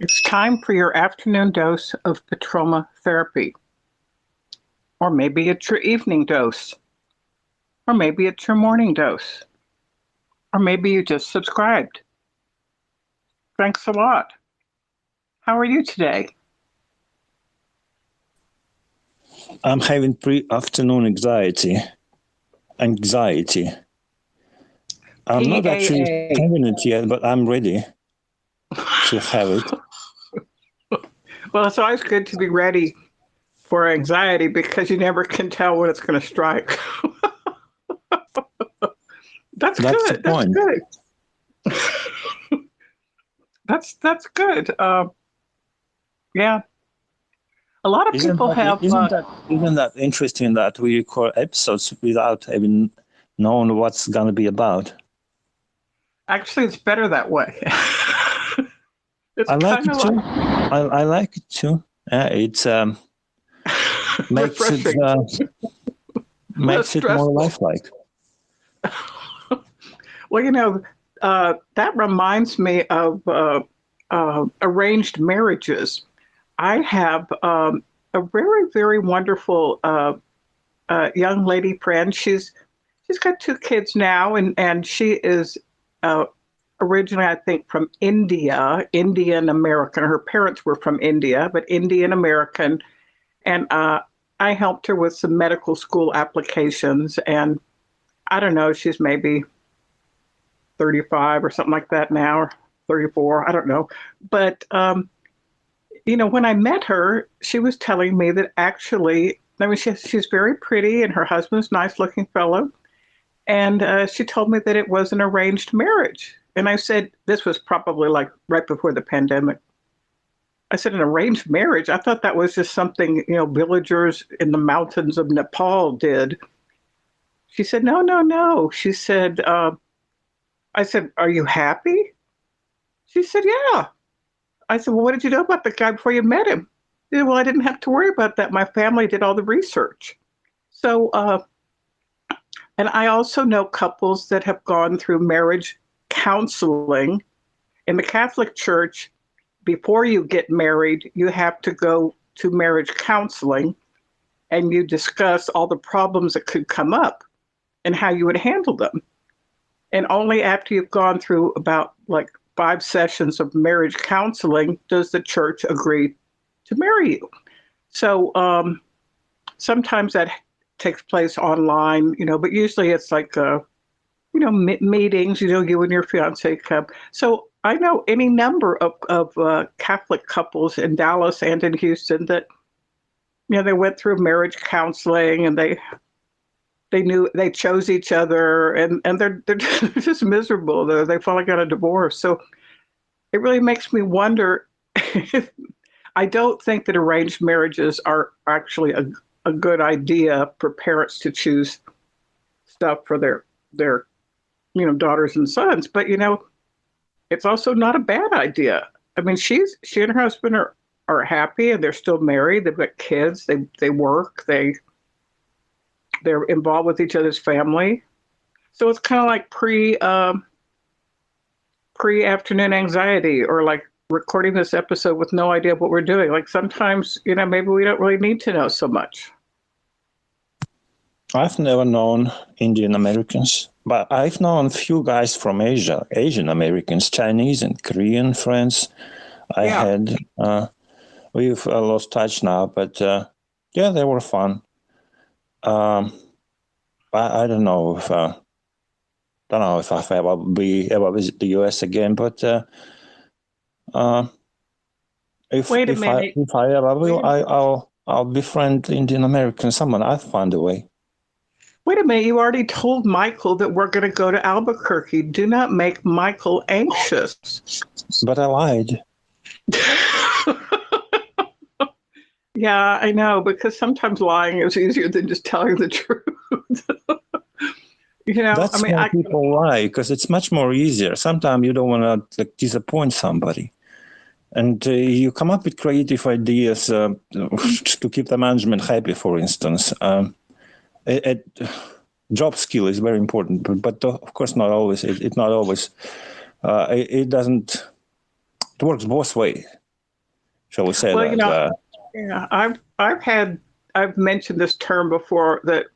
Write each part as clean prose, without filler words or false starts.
It's time for your afternoon dose of Petroma therapy. Or maybe it's your evening dose. Or maybe it's your morning dose. Or maybe you just subscribed. Thanks a lot. How are you today? I'm having pre-afternoon anxiety. I'm not actually having it yet, but I'm ready to have it. Well, it's always good to be ready for anxiety because you never can tell when it's going to strike. That's good. That's good. That's good. Yeah. A lot of people have. Isn't that interesting that we record episodes without having known what's going to be about? Actually, it's better that way. I like it too. I like it too. It makes it more lifelike. Well, that reminds me of arranged marriages. I have a very, very wonderful young lady friend. She's got 2 kids now, and she is originally, I think, from India, Indian American. Her parents were from India, but Indian American. And I helped her with some medical school applications. And I don't know, she's maybe 35 or something like that now, or 34, I don't know. But, when I met her, she was telling me that actually, she's very pretty and her husband's a nice looking fellow. And she told me that it was an arranged marriage. And I said, this was probably like right before the pandemic. I said, an arranged marriage? I thought that was just something, villagers in the mountains of Nepal did. She said, no. She said, I said, are you happy? She said, yeah. I said, well, what did you know about the guy before you met him? She said, well, I didn't have to worry about that. My family did all the research. So, and I also know couples that have gone through marriage counseling. In the Catholic Church, before you get married, you have to go to marriage counseling and you discuss all the problems that could come up and how you would handle them. And only after you've gone through about 5 sessions of marriage counseling does the church agree to marry you. So sometimes that takes place online, but usually it's meetings, you and your fiance come. So I know any number of Catholic couples in Dallas and in Houston that, they went through marriage counseling and they knew they chose each other and they're just miserable. They finally got a divorce. So it really makes me wonder if I don't think that arranged marriages are actually a good idea for parents to choose stuff for their daughters and sons. But, it's also not a bad idea. I mean, she and her husband are happy and they're still married. They've got kids. They work. They're involved with each other's family. So it's kind of like pre-afternoon anxiety, or like recording this episode with no idea what we're doing. Like sometimes, maybe we don't really need to know so much. I've never known Indian Americans, but I've known a few guys from Asia, Asian Americans, Chinese and Korean friends. We've lost touch now, but they were fun. I don't know if I'll ever visit the US again, but if I ever will, I'll befriend Indian American someone. I'll find a way. Wait a minute, you already told Michael that we're going to go to Albuquerque. Do not make Michael anxious. But I lied. Yeah, I know, because sometimes lying is easier than just telling the truth. That's why people lie, because it's much more easier. Sometimes you don't want to disappoint somebody. And you come up with creative ideas to keep the management happy, for instance. Job skill is very important, but of course not always. It not always. It doesn't. It works both ways. Shall we say Well, that? yeah, I've mentioned this term before that,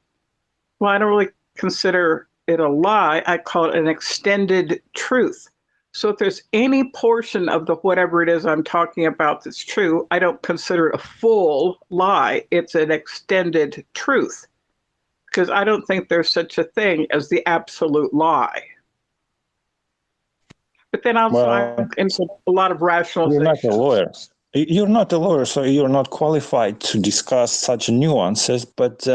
well, I don't really consider it a lie. I call it an extended truth. So if there's any portion of the whatever it is I'm talking about that's true, I don't consider it a full lie. It's an extended truth, because I don't think there's such a thing as the absolute lie. But then also I'm into a lot of rationalization. You're not a lawyer. You're not a lawyer, so you're not qualified to discuss such nuances. But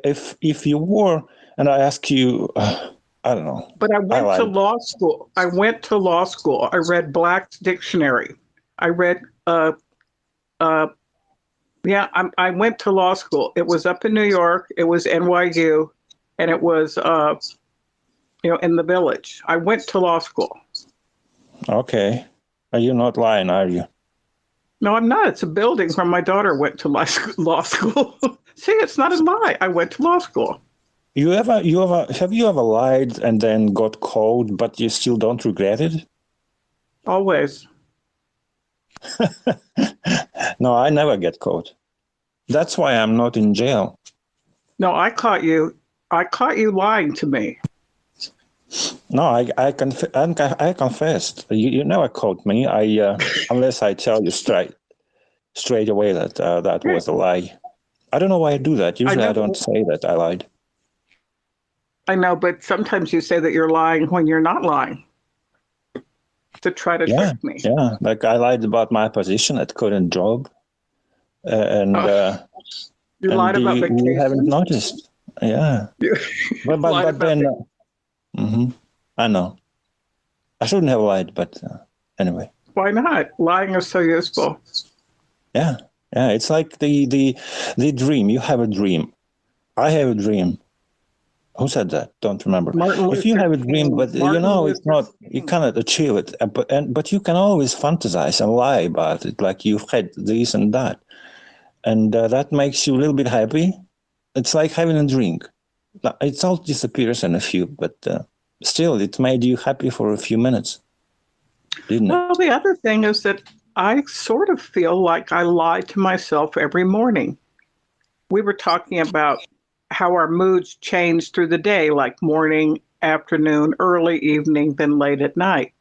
if you were, and I ask you, I don't know. But I went to law school. I read Black's Dictionary. I read, I went to law school. It was up in New York. It was NYU, and it was, in the Village. I went to law school. Okay. Are you not lying, are you? No, I'm not. It's a building where my daughter went to law school. See, it's not a lie. I went to law school. Have you ever lied and then got caught, but you still don't regret it? Always. No, I never get caught. That's why I'm not in jail. No, I caught you. I caught you lying to me. No, I confessed. You never caught me. Unless I tell you straight away that that was a lie. I don't know why I do that. Usually I don't say that I lied. I know, but sometimes you say that you're lying when you're not lying to try to trick me. Yeah, like I lied about my position at current job, and you lied about vacation. You haven't noticed. Yeah, but then. I know. I shouldn't have lied, but anyway. Why not? Lying is so useful. Yeah. It's like the dream. You have a dream. I have a dream. Who said that? Don't remember. If you have a dream, but it's not. You cannot achieve it. But you can always fantasize and lie about it, like you've had this and that, and that makes you a little bit happy. It's like having a drink. It all disappears in a few, but still, it made you happy for a few minutes, didn't it? Well, the other thing is that I sort of feel like I lie to myself every morning. We were talking about how our moods change through the day, like morning, afternoon, early evening, then late at night.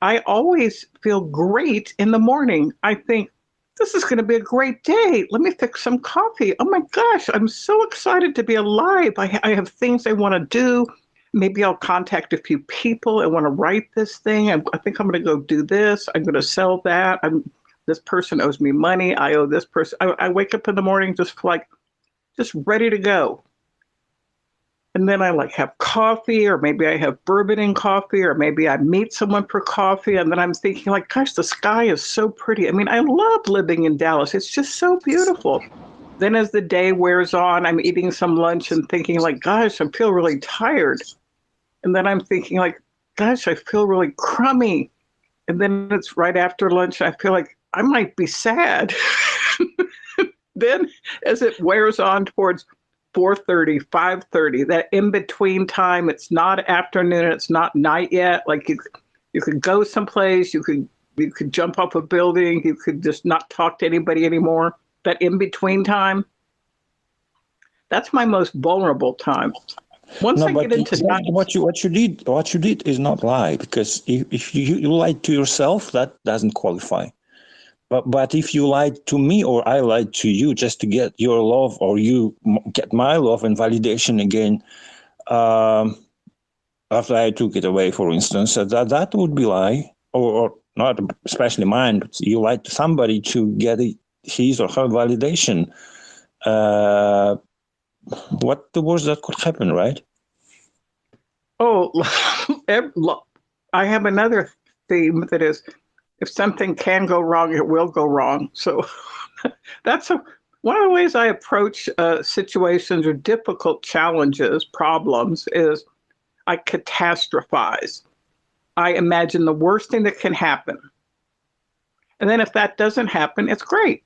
I always feel great in the morning. I think, this is going to be a great day. Let me fix some coffee. Oh my gosh, I'm so excited to be alive. I have things I want to do. Maybe I'll contact a few people. I want to write this thing. I think I'm going to go do this. I'm going to sell that. This person owes me money. I owe this person. I wake up in the morning just ready to go. And then I have coffee, or maybe I have bourbon and coffee, or maybe I meet someone for coffee. And then I'm thinking gosh, the sky is so pretty. I mean, I love living in Dallas. It's just so beautiful. Then as the day wears on, I'm eating some lunch and thinking gosh, I feel really tired. And then I'm thinking gosh, I feel really crummy. And then it's right after lunch. I feel like I might be sad. Then as it wears on towards 4:30, 5:30, that in-between time, it's not afternoon, it's not night yet. You could go someplace, you could jump off a building, you could just not talk to anybody anymore. That in-between time, that's my most vulnerable time. Once I get into night, what you did is not lie, because if you lied to yourself, that doesn't qualify. But if you lied to me or I lied to you just to get your love, or you get my love and validation again, after I took it away, for instance, that would be lie, or not especially mine. But you lied to somebody to get his or her validation. What the worst that could happen, right? Oh, I have another theme that is, if something can go wrong, it will go wrong. So that's one of the ways I approach situations or difficult challenges, problems, is I catastrophize. I imagine the worst thing that can happen. And then if that doesn't happen, it's great.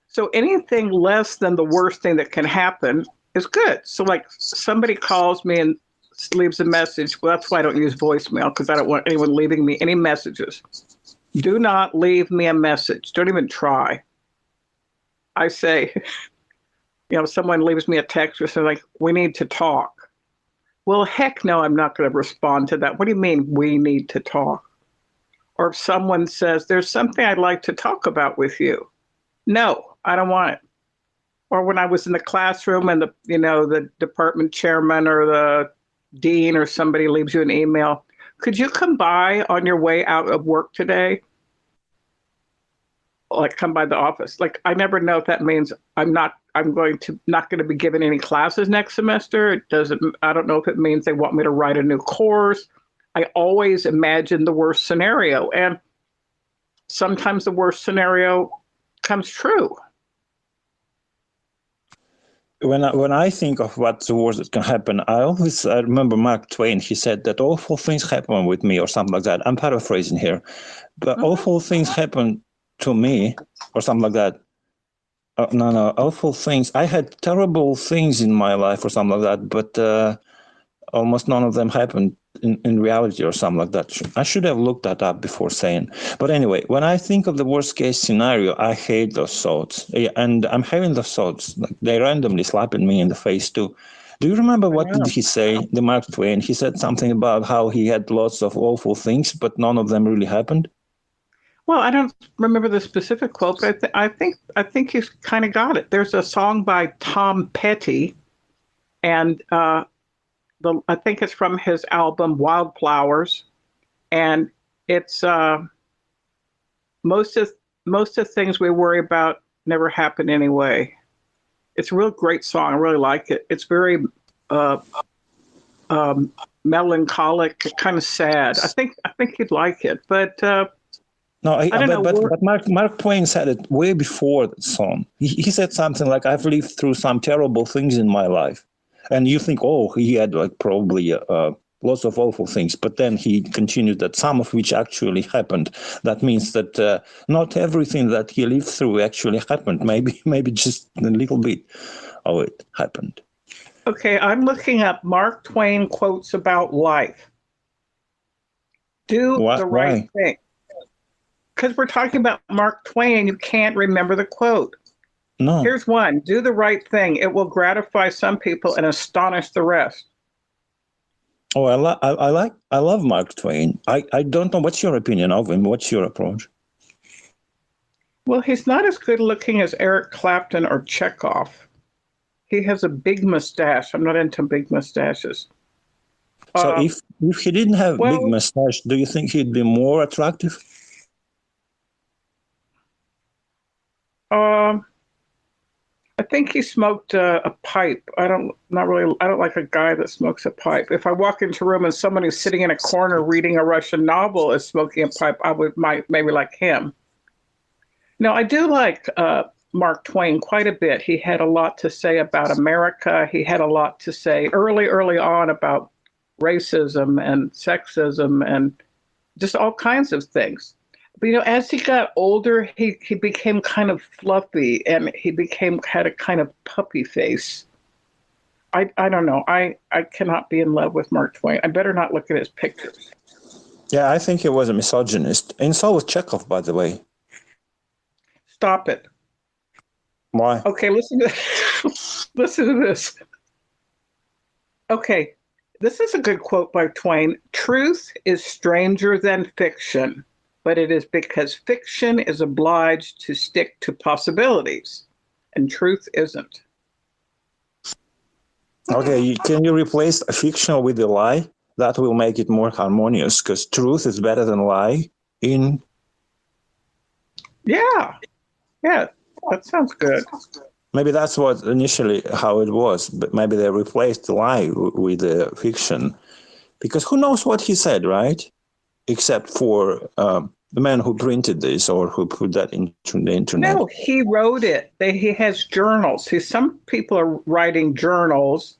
So anything less than the worst thing that can happen is good. So somebody calls me and leaves a message. Well, that's why I don't use voicemail, because I don't want anyone leaving me any messages. Do not leave me a message. Don't even try. I say, someone leaves me a text or something like, we need to talk. Well, heck no, I'm not going to respond to that. What do you mean we need to talk? Or if someone says, there's something I'd like to talk about with you. No, I don't want it. Or when I was in the classroom and the department chairman or the dean or somebody leaves you an email, could you come by on your way out of work today? Like come by the office. Like I never know if that means I'm not going to be given any classes next semester. I don't know if it means they want me to write a new course. I always imagine the worst scenario. And sometimes the worst scenario comes true. When I think of what's the worst that can happen, I remember Mark Twain. He said that awful things happen with me or something like that. I'm paraphrasing here. But awful things happen to me or something like that. No, awful things. I had terrible things in my life or something like that, but almost none of them happened in reality or something like that. I should have looked that up before saying. But anyway, when I think of the worst case scenario, I hate those thoughts. And I'm having those thoughts. Like, they randomly slapping me in the face too. Do you remember what did he say, the Mark Twain? He said something about how he had lots of awful things, but none of them really happened. Well, I don't remember the specific quote, but I think he's kind of got it. There's a song by Tom Petty, and I think it's from his album Wildflowers, and it's most of things we worry about never happen anyway. It's a real great song. I really like it. It's very melancholic, kind of sad. I think you'd like it, but. No, but Mark Twain said it way before the song. He said something like, "I've lived through some terrible things in my life," and you think, "Oh, he had like probably lots of awful things." But then he continued that some of which actually happened. That means that not everything that he lived through actually happened. Maybe just a little bit of it happened. Okay, I'm looking up Mark Twain quotes about life. Do the right thing. Because we're talking about Mark Twain, you can't remember the quote. No. Here's one. Do the right thing. It will gratify some people and astonish the rest. Oh, I love Mark Twain. I don't know. What's your opinion of him? What's your approach? Well, he's not as good looking as Eric Clapton or Chekhov. He has a big mustache. I'm not into big mustaches. So if he didn't have big mustache, do you think he'd be more attractive? I think he smoked a pipe. I don't like a guy that smokes a pipe. If I walk into a room and somebody's sitting in a corner reading a Russian might smoking a pipe, might maybe like him. No, I do like Mark Twain quite a bit. He had a lot to say about America. He had a lot to say early on about racism and sexism and just all kinds of things. But, as he got older, he became kind of fluffy and he had a kind of puppy face. I don't know. I cannot be in love with Mark Twain. I better not look at his pictures. Yeah, I think he was a misogynist. And so was Chekhov, by the way. Stop it. Why? Okay, listen to this. Okay, this is a good quote by Twain. Truth is stranger than fiction, but it is because fiction is obliged to stick to possibilities, and truth isn't. Okay, can you replace a fiction with a lie? That will make it more harmonious, because truth is better than lie in... Yeah, that sounds good. Maybe that's what initially how it was, but maybe they replaced the lie with the fiction. Because who knows what he said, right? Except for the man who printed this or who put that into the internet. No, he wrote it. He has journals. See, some people are writing journals.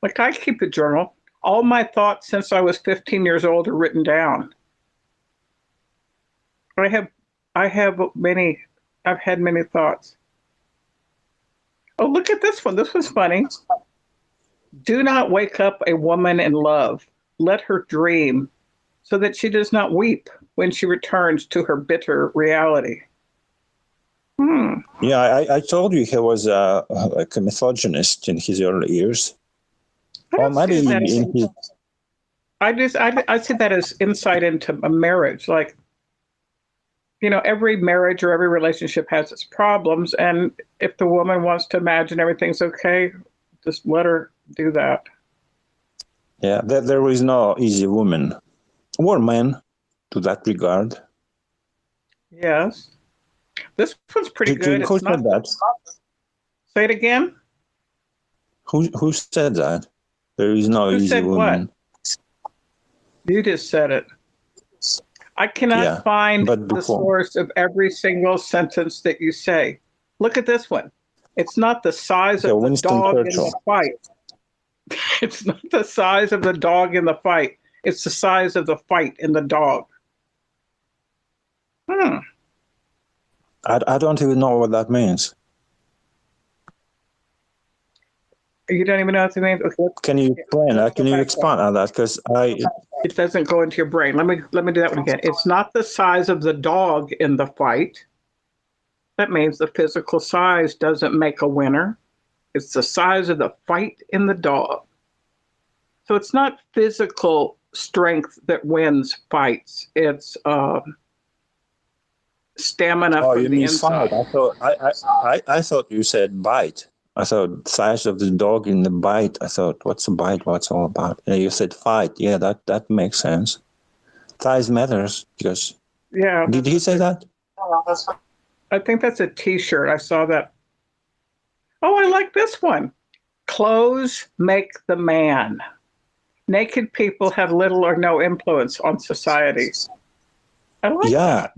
Like I keep a journal. All my thoughts since I was 15 years old are written down. I've had many thoughts. Oh, look at this one. This one's funny. Do not wake up a woman in love. Let her dream. so that she does not weep when she returns to her bitter reality. Yeah, I told you he was like a misogynist in his early years. Or maybe in his... I see that as insight into a marriage. Like, you know, every marriage or every relationship has its problems. And if the woman wants to imagine everything's okay, just let her do that. Yeah, there is no easy woman or man to that regard. Yes. This one's pretty good. Who said that? Say it again. Who said that? There is no easy woman. What? You just said it. I cannot find the source of every single sentence that you say. Look at this one. It's not the size of the dog in the fight. It's not the size of the dog in the fight. It's the size of the fight in the dog. I don't even know what that means. You don't even know what it means? Okay. Can you explain that? Can you expand on that? Because it doesn't go into your brain. Let me do that one again. It's not the size of the dog in the fight. That means the physical size doesn't make a winner. It's the size of the fight in the dog. So it's not physical strength that wins fights. It's stamina from the inside. I thought you said bite. I thought size of the dog in the bite. I thought, what's a bite? What's all about? And you said fight. Yeah, that makes sense. Size matters because. Yeah. Did he say that? I think that's a T-shirt. I saw that. Oh, I like this one. Clothes make the man. Naked people have little or no influence on society. I like that.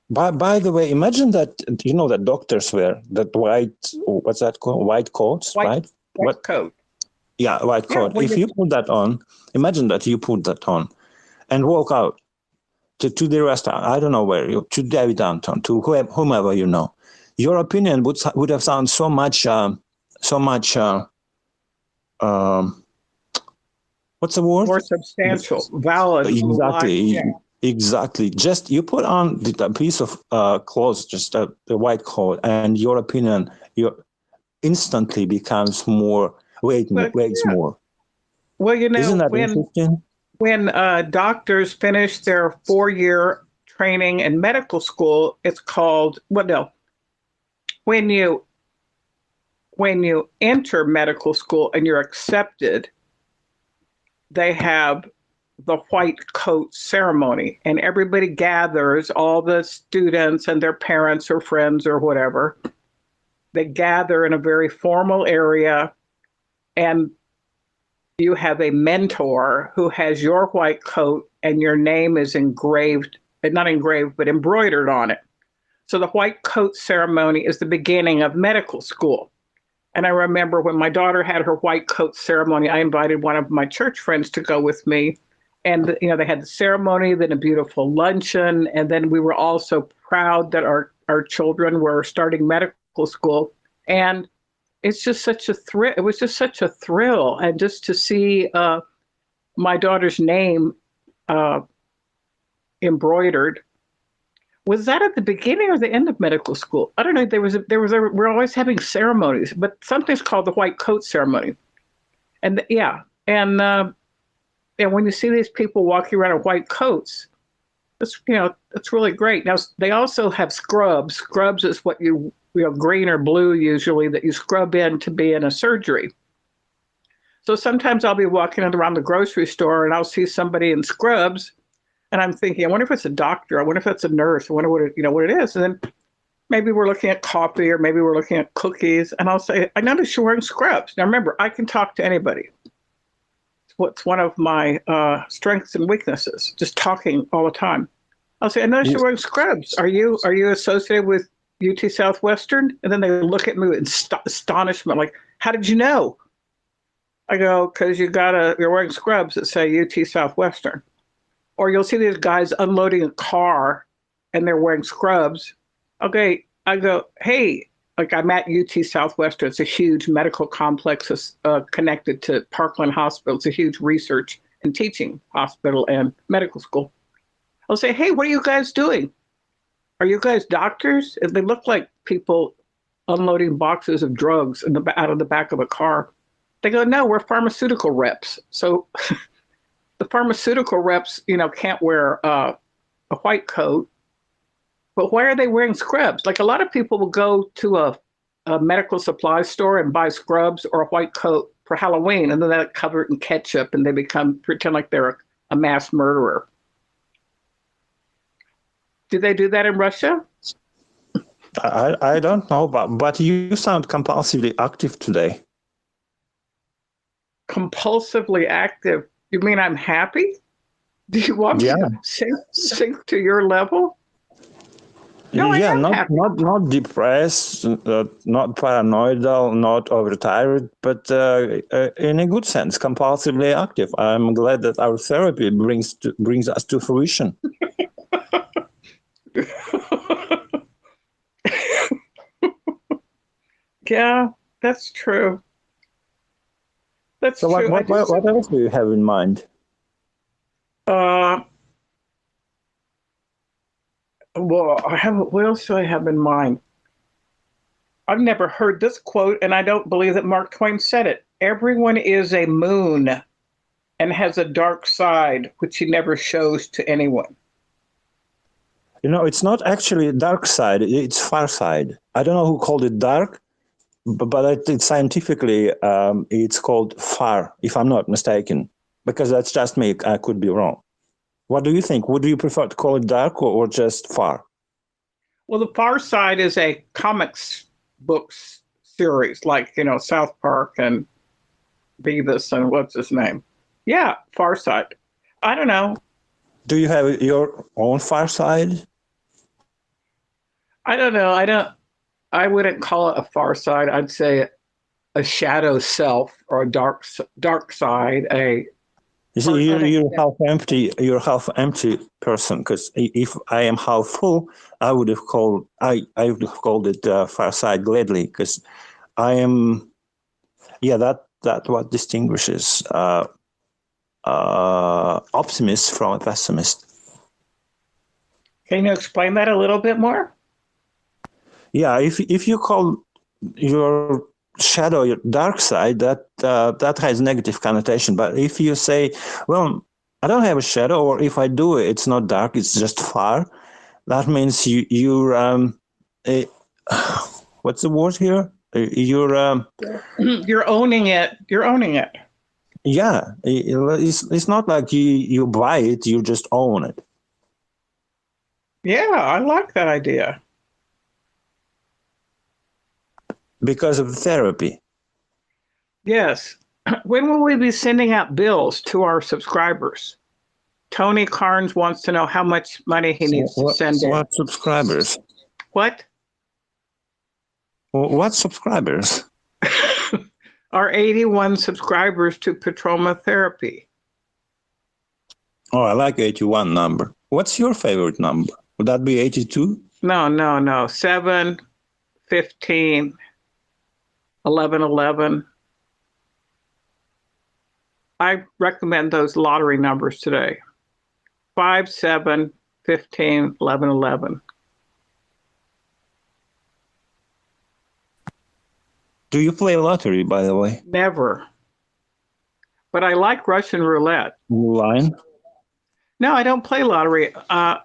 By the way, imagine that, you know, that doctors wear that white, what's that called? White coats, right? White coat. Yeah, white coat. If you put that on, imagine that you put that on and walk out to the restaurant. I don't know where, to David Downtown, to whomever you know. Your opinion would have sounded so much, what's the word? More substantial, valid. Exactly. Exactly. Just you put on a piece of clothes, just the white coat, and your opinion, instantly becomes more weighs more. Well, you know, isn't that interesting? When doctors finish their 4-year training in medical school, it's called when you enter medical school and you're accepted, they have the white coat ceremony, and everybody gathers, all the students and their parents or friends or whatever. They gather in a very formal area, and you have a mentor who has your white coat and your name is engraved, not engraved, but embroidered on it. So the white coat ceremony is the beginning of medical school. And I remember when my daughter had her white coat ceremony, I invited one of my church friends to go with me. And, you know, they had the ceremony, then a beautiful luncheon. And then we were all so proud that our children were starting medical school. And it's just such a thrill. It was just such a thrill. And just to see my daughter's name embroidered. Was that at the beginning or the end of medical school? I don't know. We're always having ceremonies, but something's called the white coat ceremony. And and when you see these people walking around in white coats, it's really great. Now they also have scrubs. Scrubs is what you green or blue usually that you scrub in to be in a surgery. So sometimes I'll be walking around the grocery store and I'll see somebody in scrubs, and I'm thinking, I wonder if it's a doctor. I wonder if that's a nurse. I wonder what it is. And then maybe we're looking at coffee or maybe we're looking at cookies, and I'll say, I noticed you're wearing scrubs. Now remember, I can talk to anybody. What's one of my strengths and weaknesses, just talking all the time. I'll say, I noticed you're wearing scrubs. Are you associated with UT Southwestern? And then they look at me with astonishment, like, how did you know? I go, because you're wearing scrubs that say UT Southwestern. Or you'll see these guys unloading a car and they're wearing scrubs. Okay, I go, hey, like I'm at UT Southwestern. It's a huge medical complex connected to Parkland Hospital. It's a huge research in teaching, hospital and medical school. I'll say, hey, what are you guys doing? Are you guys doctors? And they look like people unloading boxes of drugs out of the back of a car. They go, no, we're pharmaceutical reps. So the pharmaceutical reps, can't wear a white coat, but why are they wearing scrubs? Like a lot of people will go to a medical supply store and buy scrubs or a white coat for Halloween, and then they cover it in ketchup and they pretend like they're a mass murderer. Do they do that in Russia? I don't know, but you sound compulsively active today. Compulsively active? You mean I'm happy? Do you want me to sink to your level? No, yeah, not depressed, not paranoidal, not overtired, but in a good sense, compulsively active. I'm glad that our therapy brings us to fruition. Yeah, that's true. That's so true. What else do you have in mind? Well, what else do I have in mind? I've never heard this quote, and I don't believe that Mark Twain said it. Everyone is a moon and has a dark side, which he never shows to anyone. It's not actually dark side, it's far side. I don't know who called it dark, but scientifically, it's called far, if I'm not mistaken, because that's just me. I could be wrong. What do you think? Would you prefer to call it dark or just far? Well, the Far Side is a comics books series, like, South Park and Beavis and what's his name? Yeah, Far Side. I don't know. Do you have your own Far Side? I don't know. I wouldn't call it a far side. I'd say a shadow self or a dark side. You see, you're half empty. You're a half empty person. Because if I am half full, I would have called it far side gladly. Because I am, that what distinguishes optimist from a pessimist. Can you explain that a little bit more? Yeah, if you call your shadow your dark side, that has negative connotation. But if you say, well, I don't have a shadow, or if I do, it's not dark, it's just far, that means you're what's the word here? You're owning it. You're owning it. Yeah, it's not like you buy it, you just own it. Yeah, I like that idea. Because of therapy. Yes. When will we be sending out bills to our subscribers? Tony Carnes wants to know how much money he needs to send in. What subscribers? What? What subscribers? Our 81 subscribers to Petroma Therapy. Oh, I like 81 number. What's your favorite number? Would that be 82? No. 7, 15, 11, 11. I recommend those lottery numbers today. 5, 7, 15, 11, 11. Do you play lottery, by the way? Never. But I like Russian roulette. Line? No, I don't play lottery. I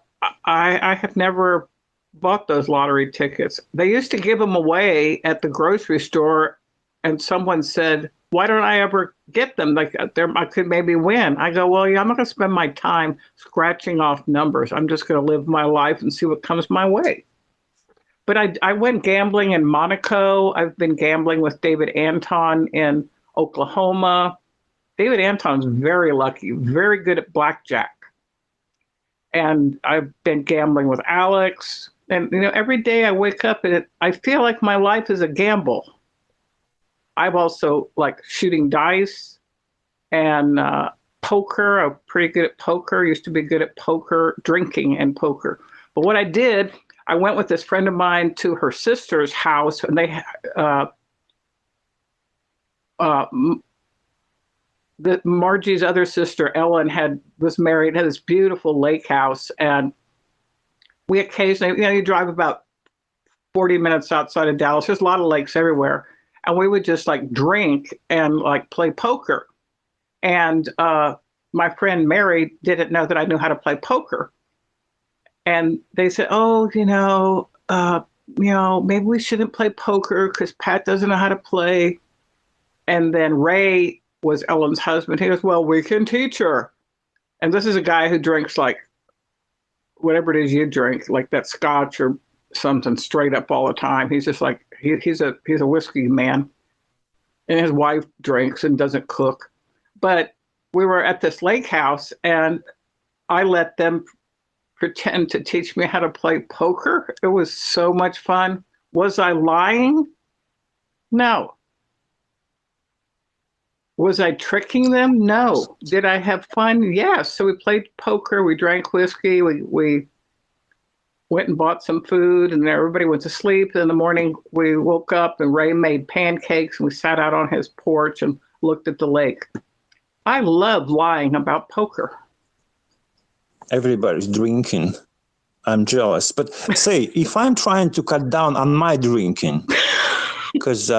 have never bought those lottery tickets. They used to give them away at the grocery store, and someone said, why don't I ever get them? Like, I could maybe win. I go, well, yeah, I'm not going to spend my time scratching off numbers. I'm just going to live my life and see what comes my way. But I went gambling in Monaco. I've been gambling with David Anton in Oklahoma. David Anton's very lucky, very good at blackjack. And I've been gambling with Alex. And, every day I wake up and I feel like my life is a gamble. I've also like shooting dice and poker. I'm pretty good at poker. Used to be good at poker, drinking and poker. But what I did, I went with this friend of mine to her sister's house, and Margie's other sister, Ellen, was married, had this beautiful lake house. And we occasionally, you drive about 40 minutes outside of Dallas. There's a lot of lakes everywhere. And we would just like drink and like play poker. And my friend Mary didn't know that I knew how to play poker. And they said, oh, maybe we shouldn't play poker because Pat doesn't know how to play. And then Ray was Ellen's husband. He goes, well, we can teach her. And this is a guy who drinks like whatever it is you drink, like that scotch or something straight up all the time. He's just like, he's a whiskey man. And his wife drinks and doesn't cook. But we were at this lake house and I let them pretend to teach me how to play poker. It was so much fun. Was I lying? No. Was I tricking them? No. Did I have fun? Yes. So we played poker, we drank whiskey, we went and bought some food, and everybody went to sleep. In the morning, we woke up and Ray made pancakes, and we sat out on his porch and looked at the lake. I love lying about poker. Everybody's drinking. I'm jealous. But say, if I'm trying to cut down on my drinking, because,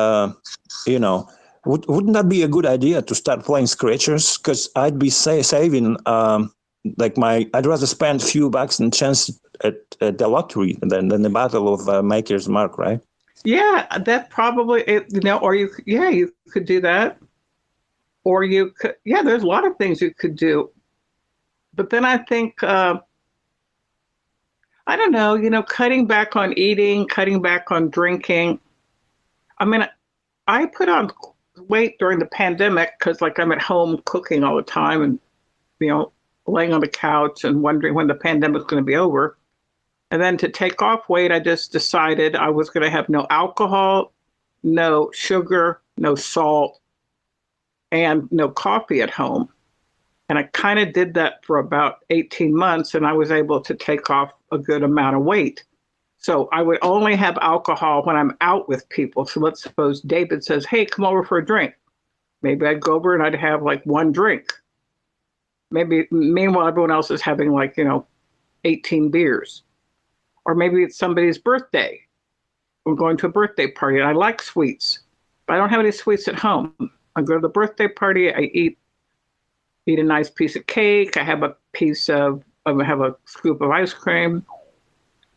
wouldn't that be a good idea to start playing scratchers? Because I'd be saving, I'd rather spend a few bucks and chance at the lottery than the battle of Maker's Mark, right? Yeah, that probably, or you could do that. Or you could, there's a lot of things you could do. But then I think, I don't know, cutting back on eating, cutting back on drinking. I mean, I put on weight during the pandemic because I'm at home cooking all the time and, laying on the couch and wondering when the pandemic's going to be over. And then to take off weight, I just decided I was going to have no alcohol, no sugar, no salt, and no coffee at home. And I kind of did that for about 18 months, and I was able to take off a good amount of weight. So I would only have alcohol when I'm out with people. So let's suppose David says, hey, come over for a drink. Maybe I'd go over and I'd have like one drink. Maybe meanwhile, everyone else is having 18 beers. Or maybe it's somebody's birthday. I'm going to a birthday party and I like sweets, but I don't have any sweets at home. I go to the birthday party, I eat a nice piece of cake, I have a scoop of ice cream,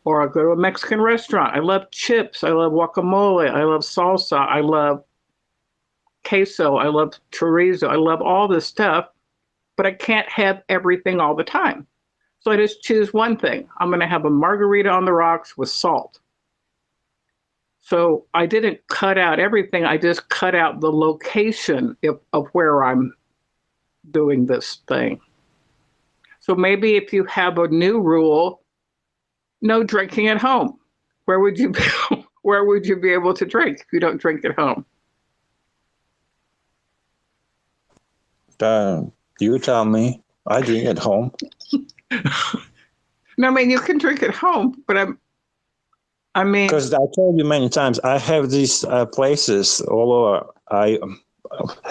or I go to a Mexican restaurant. I love chips, I love guacamole, I love salsa, I love queso, I love chorizo, I love all this stuff, but I can't have everything all the time. So I just choose one thing. I'm going to have a margarita on the rocks with salt. So I didn't cut out everything. I just cut out the location of where I'm doing this thing. So maybe if you have a new rule, no drinking at home. Where would you be able to drink if you don't drink at home? You tell me. I drink at home. No, I mean, you can drink at home, but because I told you many times, I have these places all over.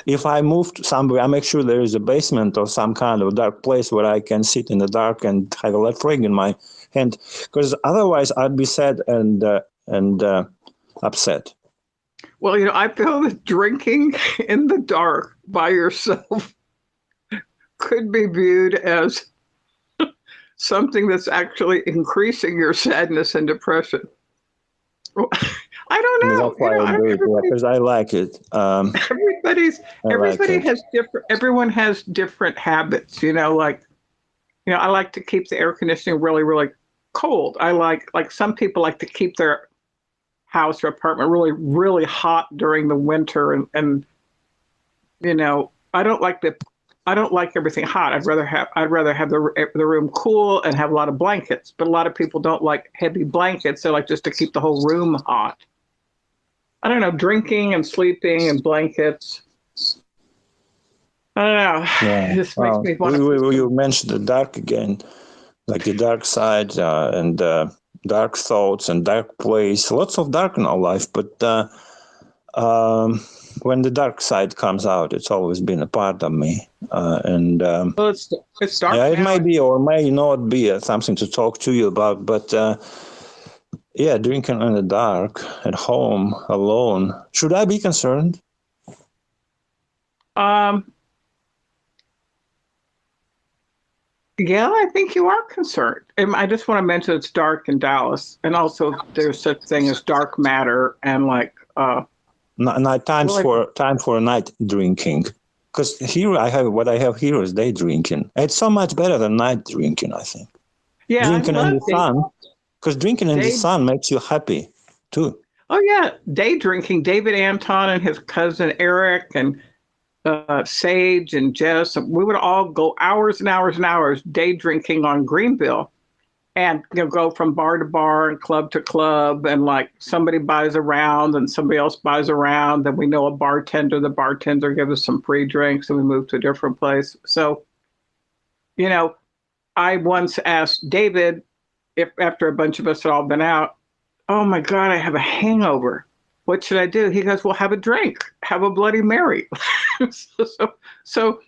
If I move somewhere, I make sure there is a basement or some kind of dark place where I can sit in the dark and have a left ring in my hand, because otherwise I'd be sad and upset. Well, I feel that drinking in the dark by yourself could be viewed as something that's actually increasing your sadness and depression. I don't know. That's why I do it, because I like it. Everyone has different habits, I like to keep the air conditioning really, really cold. I like some people like to keep their house or apartment really, really hot during the winter. And I don't like everything hot. I'd rather have the room cool and have a lot of blankets. But a lot of people don't like heavy blankets. They like just to keep the whole room hot. I don't know, drinking and sleeping and blankets. I don't know. Yeah. It just makes me want to. You mentioned the dark again, like the dark side and dark thoughts and dark place. Lots of dark in our life, but when the dark side comes out, it's always been a part of me. Well, it's dark yeah, now. it may be or may not be something to talk to you about, but yeah, drinking in the dark at home alone. Should I be concerned? Yeah, I think you are concerned. I just want to mention it's dark in Dallas, and also there's such thing as dark matter, and like time for night drinking. Because here what I have here is day drinking. It's so much better than night drinking, I think. Yeah, drinking in the sun, because drinking in the sun makes you happy too. Oh yeah, day drinking. David Anton and his cousin Eric and Sage and Jess, we would all go hours and hours and hours day drinking on Greenville, and go from bar to bar and club to club, and like somebody buys a round and somebody else buys a round, then we know a bartender. The bartender gives us some free drinks, and we move to a different place. So, I once asked David if after a bunch of us had all been out, oh my God, I have a hangover. What should I do? He goes, well, have a drink, have a Bloody Mary. So,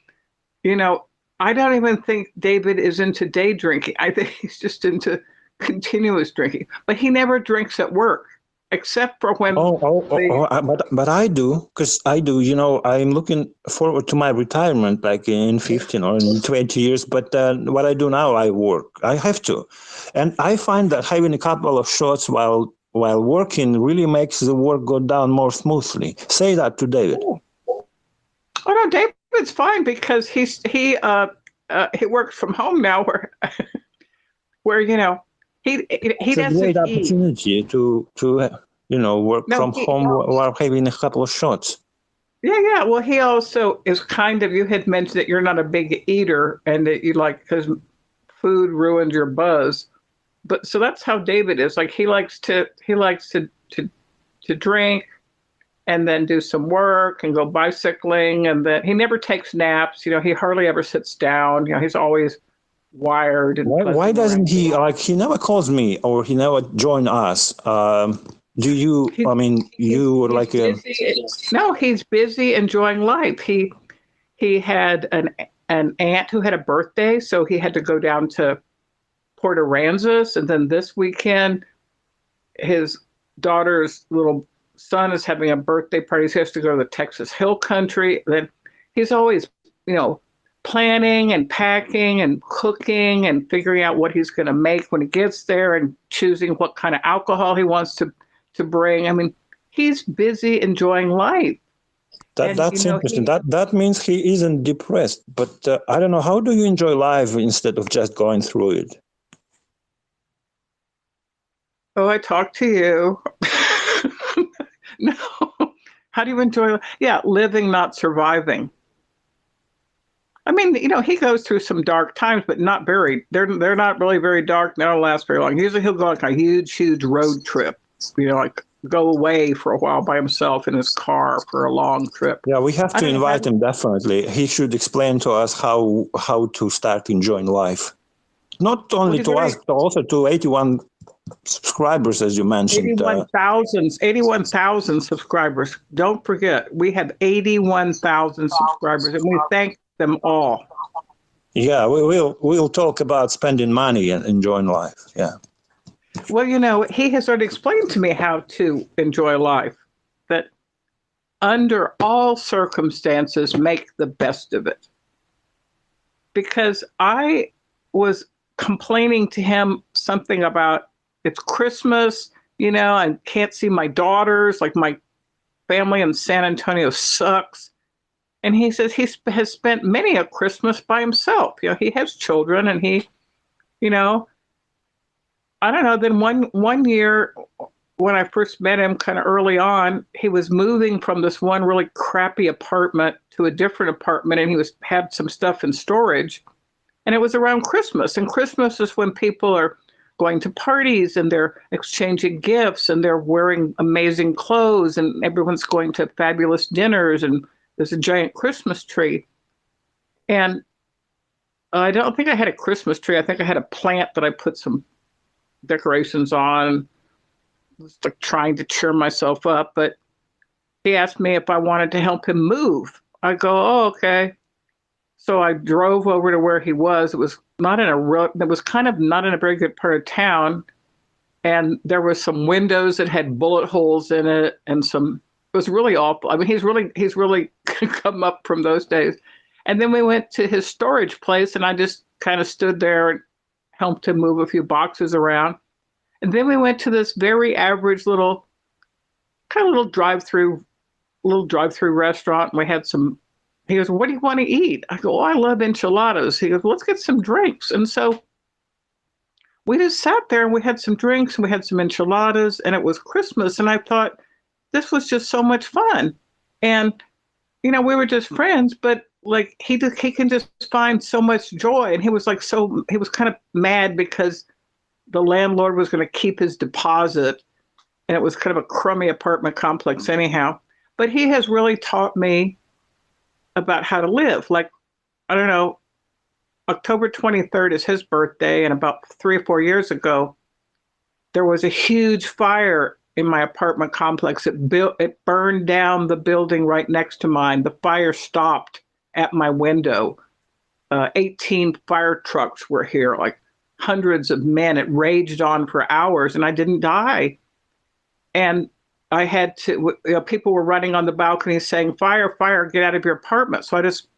I don't even think David is into day drinking. I think he's just into continuous drinking. But he never drinks at work, except for when. But I do, because I do. I'm looking forward to my retirement, like in 15 or in 20 years. But what I do now, I work. I have to, and I find that having a couple of shots while working really makes the work go down more smoothly. Say that to David. Oh no, David's fine because he works from home now, where he it's doesn't a great opportunity to work from home while having a couple of shots. Yeah. Well, he also is you had mentioned that you're not a big eater and that you because food ruins your buzz. But so that's how David is. Like he likes to drink and then do some work and go bicycling, and then he never takes naps. He hardly ever sits down. He's always wired. And why doesn't he he never calls me or he never join us? Do you? No, he's busy enjoying life. He had an aunt who had a birthday, so he had to go down to Port Aransas, and then this weekend, his daughter's little son is having a birthday party. So he has to go to the Texas Hill Country. Then he's always, planning and packing and cooking and figuring out what he's going to make when he gets there and choosing what kind of alcohol he wants to bring. I mean, he's busy enjoying life. That's interesting. That means he isn't depressed. But I don't know. How do you enjoy life instead of just going through it? Oh, I talk to you. No. How do you enjoy? Yeah, living, not surviving. I mean, he goes through some dark times, but not very. They're not really very dark. They don't last very long. Usually, he'll go on a huge road trip. Go away for a while by himself in his car for a long trip. Yeah, we have to invite him definitely. He should explain to us how to start enjoying life, not only to us, but also to 81 subscribers, as you mentioned. 81,000 subscribers. Don't forget, we have 81,000 subscribers, and we thank them all. Yeah, we'll talk about spending money and enjoying life. Yeah. Well, he has already explained to me how to enjoy life. That under all circumstances, make the best of it. Because I was complaining to him something about it's Christmas, I can't see my daughters, like my family in San Antonio sucks. And he says he has spent many a Christmas by himself. He has children and he, I don't know. Then one year when I first met him kind of early on, he was moving from this one really crappy apartment to a different apartment, and he had some stuff in storage. And it was around Christmas. And Christmas is when people are going to parties and they're exchanging gifts and they're wearing amazing clothes and everyone's going to fabulous dinners and there's a giant Christmas tree. And I don't think I had a Christmas tree. I think I had a plant that I put some decorations on, just like trying to cheer myself up. But, he asked me if I wanted to help him move. I go, oh, okay. So I drove over to where he was. It was not in a real, it was kind of not in a very good part of town. And there were some windows that had bullet holes in it and some, it was really awful. I mean, he's really come up from those days. And then we went to his storage place and I just kind of stood there and helped him move a few boxes around. And then we went to this very average little drive-through restaurant. And we had some, he goes, what do you want to eat? I go, oh, I love enchiladas. He goes, well, let's get some drinks. And so we just sat there and we had some drinks and we had some enchiladas and it was Christmas. And I thought, this was just so much fun. And, you know, we were just friends, but like he can just find so much joy. And he was like, he was kind of mad because the landlord was going to keep his deposit. And it was kind of a crummy apartment complex anyhow. But he has really taught me about how to live. Like, I don't know, October 23rd is his birthday. And about 3 or 4 years ago, there was a huge fire in my apartment complex. It burned down the building right next to mine. The fire stopped at my window. 18 fire trucks were here, like hundreds of men. It raged on for hours and I didn't die. And I had to, people were running on the balcony saying, fire, fire, get out of your apartment. So I just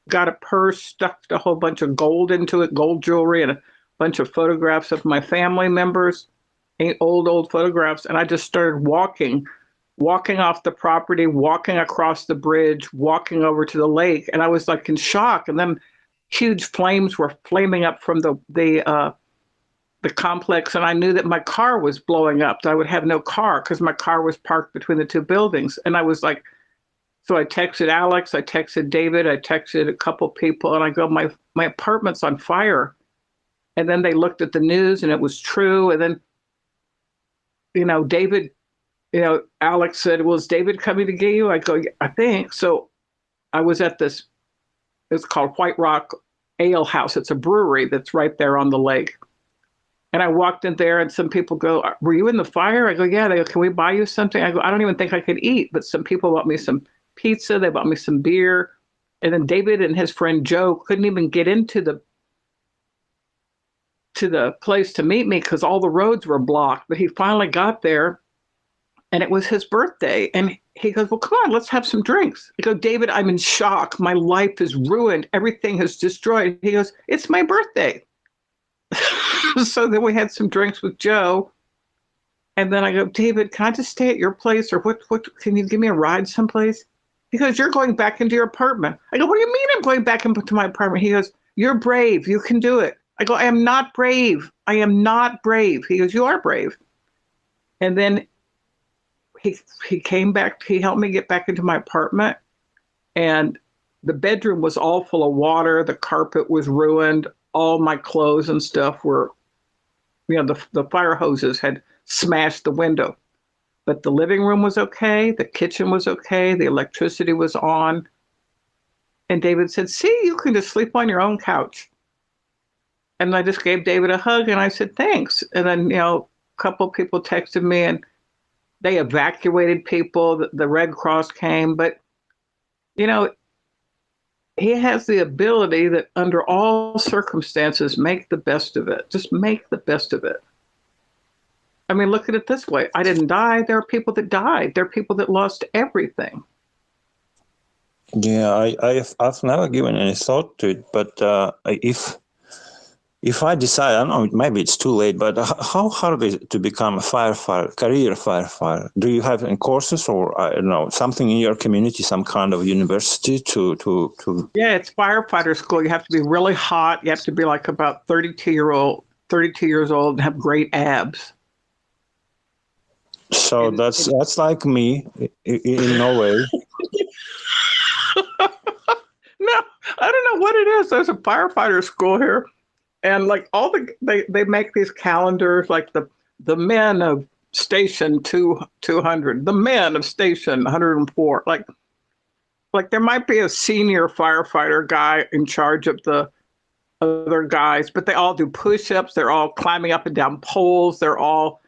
got a purse, stuffed a whole bunch of gold into it, gold jewelry, and a bunch of photographs of my family members, old photographs. And I just started walking off the property, walking across the bridge, walking over to the lake. And I was like in shock. And then huge flames were flaming up from the complex. And I knew that my car was blowing up. I would have no car because my car was parked between the two buildings. And I was like, so I texted Alex, I texted David, I texted a couple people, and I go, my apartment's on fire. And then they looked at the news and it was true. And then, David, Alex said, well, is David coming to get you? I go, I think. So I was at this, it's called White Rock Ale House. It's a brewery that's right there on the lake. And I walked in there and some people go, were you in the fire? I go, yeah. They go, can we buy you something? I go, I don't even think I could eat, but some people bought me some pizza. They bought me some beer. And then David and his friend Joe couldn't even get into the place to meet me because all the roads were blocked. But he finally got there and it was his birthday. And he goes, well, come on, let's have some drinks. I go, David, I'm in shock. My life is ruined. Everything is destroyed. He goes, it's my birthday. So then we had some drinks with Joe. And then I go, David, can I just stay at your place? Or what can you give me a ride someplace? He goes, you're going back into your apartment. I go, what do you mean I'm going back into my apartment? He goes, you're brave. You can do it. I go, I am not brave. I am not brave. He goes, you are brave. And then he came back. He helped me get back into my apartment. And the bedroom was all full of water. The carpet was ruined. All my clothes and stuff were, the fire hoses had smashed the window. But the living room was okay. The kitchen was okay. The electricity was on. And David said, see, you can just sleep on your own couch. And I just gave David a hug and I said, thanks. And then, a couple of people texted me and they evacuated people. The Red Cross came. But, he has the ability that under all circumstances, make the best of it. Just make the best of it. I mean, look at it this way. I didn't die. There are people that died. There are people that lost everything. Yeah, I've never given any thought to it. But if I decide, I don't know, maybe it's too late, but how hard is it to become a firefighter, career firefighter? Do you have any courses or, I don't know, something in your community, some kind of university to? Yeah, it's firefighter school. You have to be really hot. You have to be like about 32 years old and have great abs. So that's like me in Norway. No, I don't know what it is. There's a firefighter school here. And like they make these calendars, like the men of station 200, the men of station 104. Like there might be a senior firefighter guy in charge of the other guys, but they all do push-ups. They're all climbing up and down poles. They're all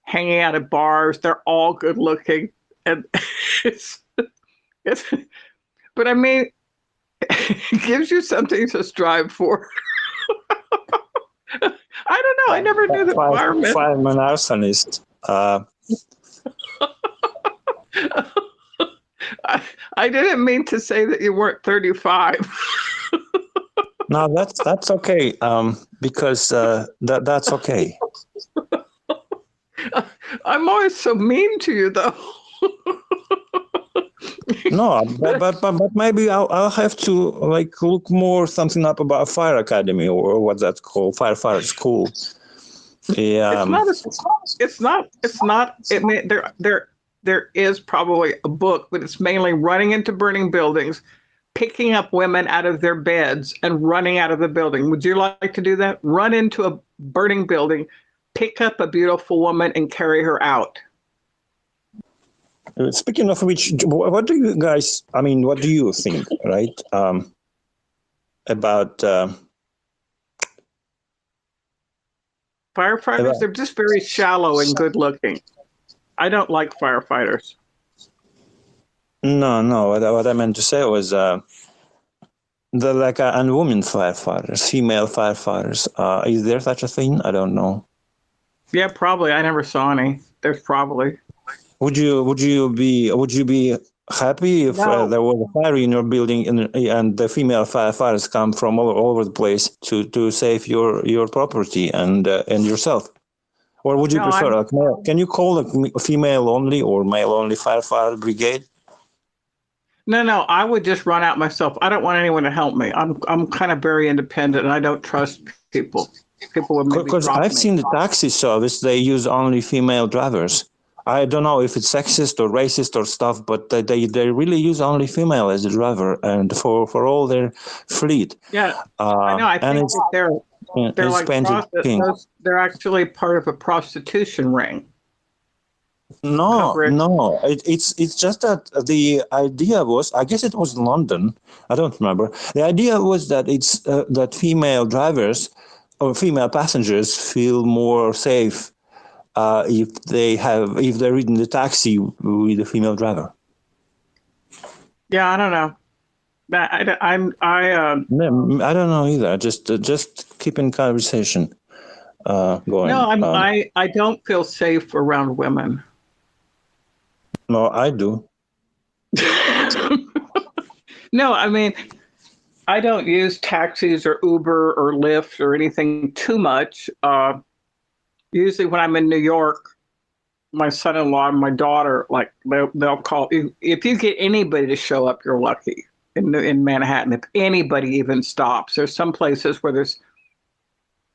hanging out at bars. They're all good looking. and it's, it's but I mean, it gives you something to strive for. I don't know. I never knew that firemen. Fireman arsonist. I didn't mean to say that you weren't 35. No, that's okay. Because that's okay. I'm always so mean to you, though. No, but maybe I'll have to like look more something up about fire academy or what's that called, firefighter school. Yeah, it's not. I mean, there is probably a book, but it's mainly running into burning buildings, picking up women out of their beds and running out of the building. Would you like to do that? Run into a burning building, pick up a beautiful woman and carry her out. Speaking of which, what do you guys, I mean, what do you think, right, about firefighters? They're just very shallow and good looking. I don't like firefighters. No. What I meant to say was and women firefighters, female firefighters. Is there such a thing? I don't know. Yeah, probably. I never saw any. There's probably. Would you be happy if there was a fire in your building and the female firefighters come from all over the place to save your property and yourself? Or would you prefer can you call a female only or male only firefighter brigade? No, I would just run out myself. I don't want anyone to help me. I'm kind of very independent and I don't trust people. People would maybe because I've seen the taxi service, they use only female drivers. I don't know if it's sexist or racist or stuff, but they really use only female as a driver and for all their fleet. Yeah, I know. I think they're like they're actually part of a prostitution ring. No. It's just that the idea was, I guess it was in London. I don't remember. The idea was that it's that female drivers or female passengers feel more safe if they're in the taxi with a female driver. Yeah, I don't know. I don't know either. Just keep in conversation going. No, I don't feel safe around women. No, I do. No, I mean, I don't use taxis or Uber or Lyft or anything too much. Usually when I'm in New York, my son-in-law and my daughter, like they'll call. If you get anybody to show up, you're lucky in Manhattan. If anybody even stops, there's some places where this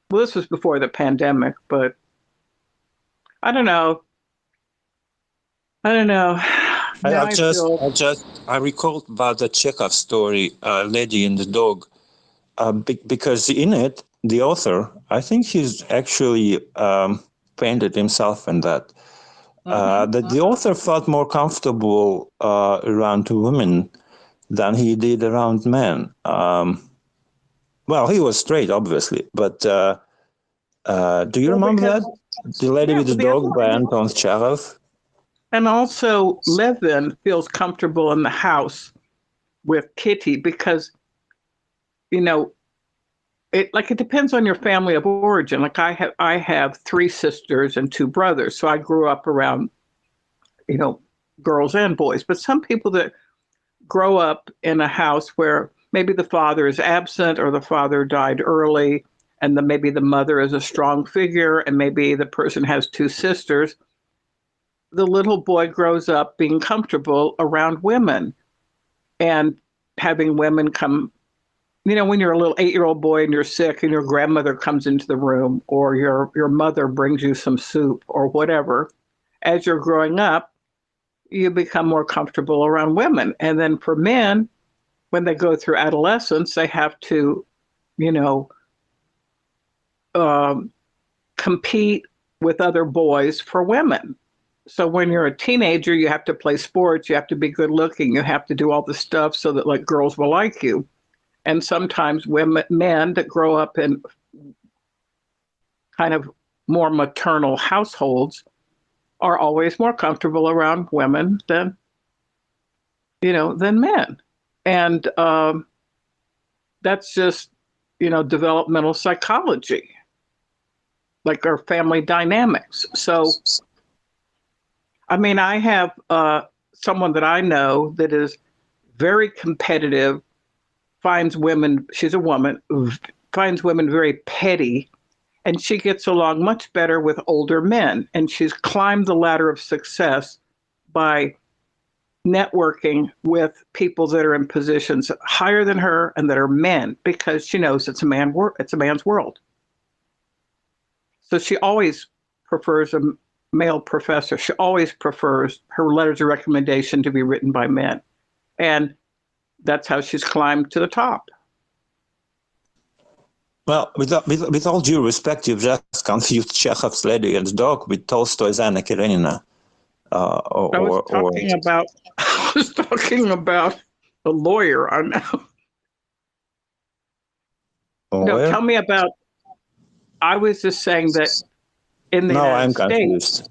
was before the pandemic, but I don't know. I recalled about the Chekhov story, Lady and the Dog, because in it, the author, I think he's actually painted himself in that. That the author felt more comfortable around women than he did around men. Well, he was straight, obviously, but do you remember that? The Lady with the Dog by Anton Chekhov? And also, Levin feels comfortable in the house with Kitty because, it depends on your family of origin. Like I have 3 sisters and 2 brothers, so I grew up around, girls and boys. But some people that grow up in a house where maybe the father is absent or the father died early, and maybe the mother is a strong figure, and maybe the person has 2 sisters. The little boy grows up being comfortable around women and having women come, when you're a little 8-year-old boy and you're sick and your grandmother comes into the room or your mother brings you some soup or whatever, as you're growing up, you become more comfortable around women. And then for men, when they go through adolescence, they have to, compete with other boys for women. So when you're a teenager, you have to play sports, you have to be good looking, you have to do all the stuff so that girls will like you. And sometimes men that grow up in kind of more maternal households are always more comfortable around women than men. And that's just, developmental psychology, like our family dynamics. So, I mean, I have someone that I know that is very competitive, finds women, she's a woman, finds women very petty, and she gets along much better with older men. And she's climbed the ladder of success by networking with people that are in positions higher than her and that are men, because she knows it's a man's world. So she always prefers a male professor. She always prefers her letters of recommendation to be written by men. And that's how she's climbed to the top. Well, with all due respect, you've just confused Chekhov's Lady and the Dog with Tolstoy's Anna Karenina. I was talking about a lawyer. I know. No, tell me about. I was just saying that in the United States. Confused.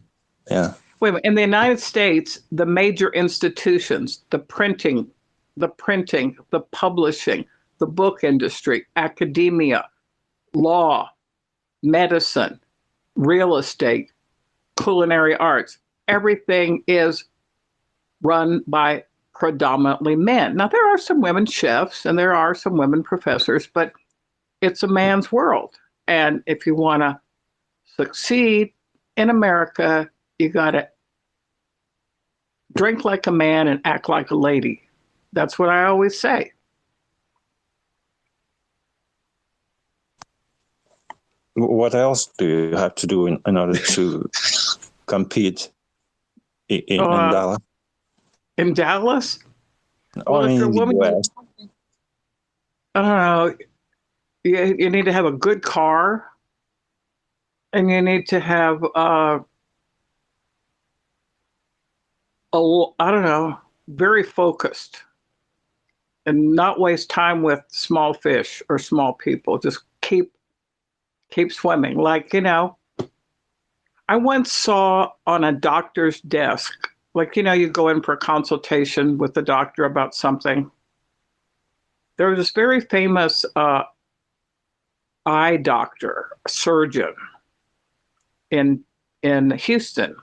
Yeah. Wait a minute. In the United States, the major institutions, the printing, the publishing, the book industry, academia, law, medicine, real estate, culinary arts, everything is run by predominantly men. Now, there are some women chefs and there are some women professors, but it's a man's world. And if you want to succeed in America, you got to drink like a man and act like a lady. That's what I always say. What else do you have to do in order to compete in Dallas? In Dallas? Well, if you're a woman, I don't know. You need to have a good car, and you need to have very focused, and not waste time with small fish or small people. Just keep swimming. Like, I once saw on a doctor's desk, like, you go in for a consultation with the doctor about something. There was this very famous eye doctor, surgeon in Houston.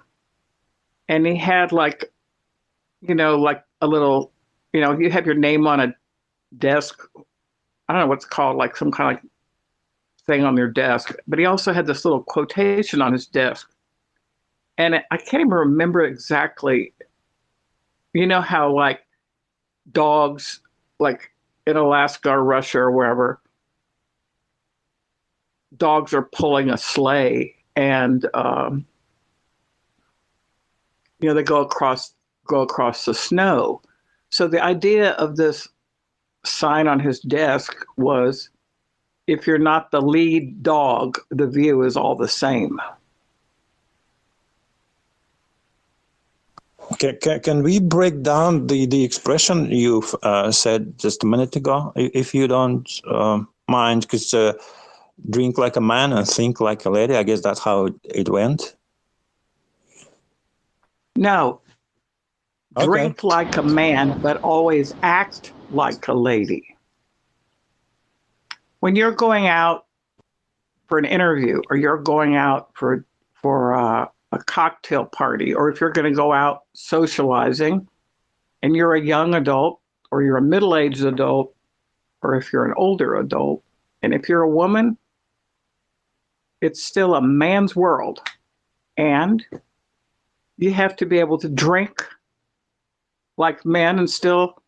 And he had like a little, you have your name on a desk. I don't know what's called, like some kind of thing on your desk, but he also had this little quotation on his desk. And I can't even remember exactly, how like dogs, like in Alaska or Russia or wherever, dogs are pulling a sleigh and, they go across the snow. So the idea of this sign on his desk was, if you're not the lead dog, the view is all the same. Can we break down the expression you've said just a minute ago, if you don't mind? Because drink like a man and think like a lady, I guess that's how it went. No. Okay. Drink like a man, but always act like a lady. When you're going out for an interview, or you're going out for a cocktail party, or if you're going to go out socializing and you're a young adult, or you're a middle-aged adult, or if you're an older adult, and if you're a woman, it's still a man's world. And you have to be able to drink like men and still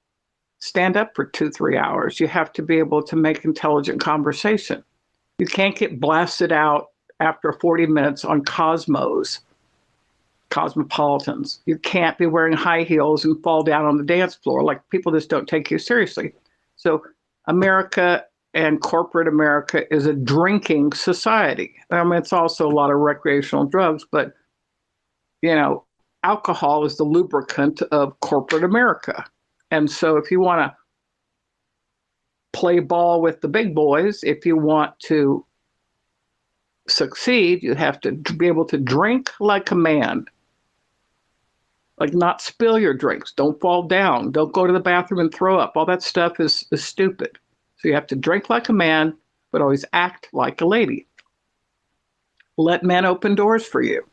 stand up for 2-3 hours. You have to be able to make intelligent conversation. You can't get blasted out after 40 minutes on cosmopolitans. You can't be wearing high heels and fall down on the dance floor. Like, people just don't take you seriously. So America and corporate America is a drinking society. I mean, it's also a lot of recreational drugs, but alcohol is the lubricant of corporate America. And so if you want to play ball with the big boys, if you want to succeed, you have to be able to drink like a man Like not spill your drinks, don't fall down, don't go to the bathroom and throw up. All that stuff is stupid. So you have to drink like a man, but always act like a lady. Let men open doors for you.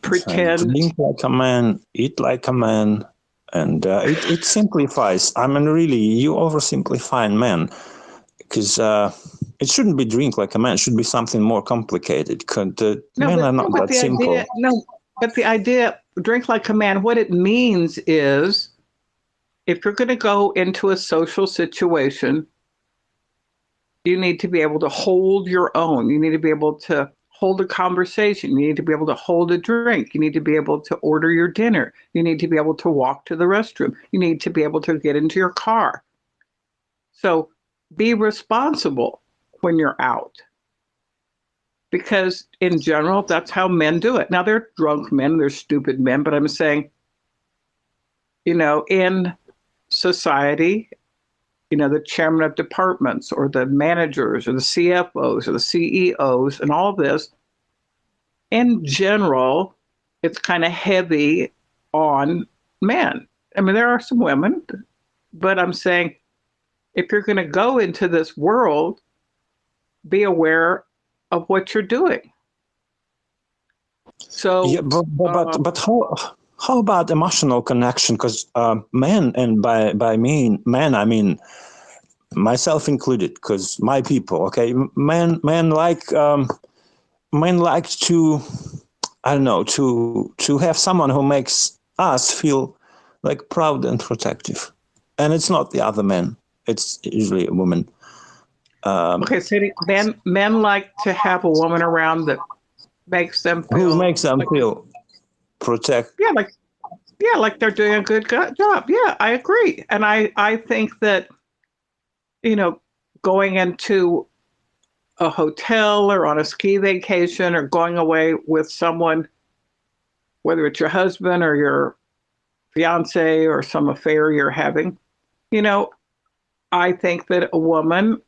Pretend. So drink like a man, eat like a man, and it simplifies. I mean, really, you oversimplify men, because it shouldn't be drink like a man. It should be something more complicated. Men are not that simple. But the idea, drink like a man, what it means is, if you're going to go into a social situation, you need to be able to hold your own. You need to be able to hold a conversation. You need to be able to hold a drink. You need to be able to order your dinner. You need to be able to walk to the restroom. You need to be able to get into your car. So be responsible when you're out. Because in general, that's how men do it. Now, they're drunk men, they're stupid men, but I'm saying, in society, the chairman of departments or the managers or the CFOs or the CEOs and all of this, in general, it's kind of heavy on men. I mean, there are some women, but I'm saying if you're going to go into this world, be aware of what you're doing. So, yeah, but how about emotional connection? Because men, and by men I mean myself included, because my people, okay, men like to, I don't know, to have someone who makes us feel like proud and protective, and it's not the other men; it's usually a woman. Okay, so men like to have a woman around that makes them feel protect. Yeah, like they're doing a good job. Yeah, I agree, and I think that going into a hotel or on a ski vacation or going away with someone, whether it's your husband or your fiance or some affair you're having, I think that a woman.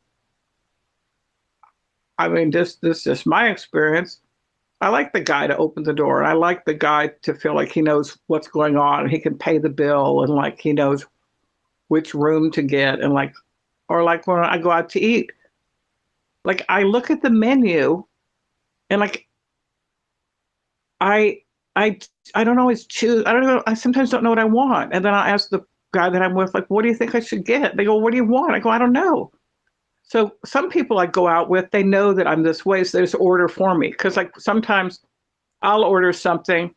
I mean, this is my experience. I like the guy to open the door, and I like the guy to feel like he knows what's going on, and he can pay the bill, and like he knows which room to get, and or like when I go out to eat, like I look at the menu, and like I don't always choose. I don't know. I sometimes don't know what I want, and then I ask the guy that I'm with, like, what do you think I should get? They go, what do you want? I go, I don't know. So some people I go out with, they know that I'm this way, so they just order for me. Because like sometimes I'll order something,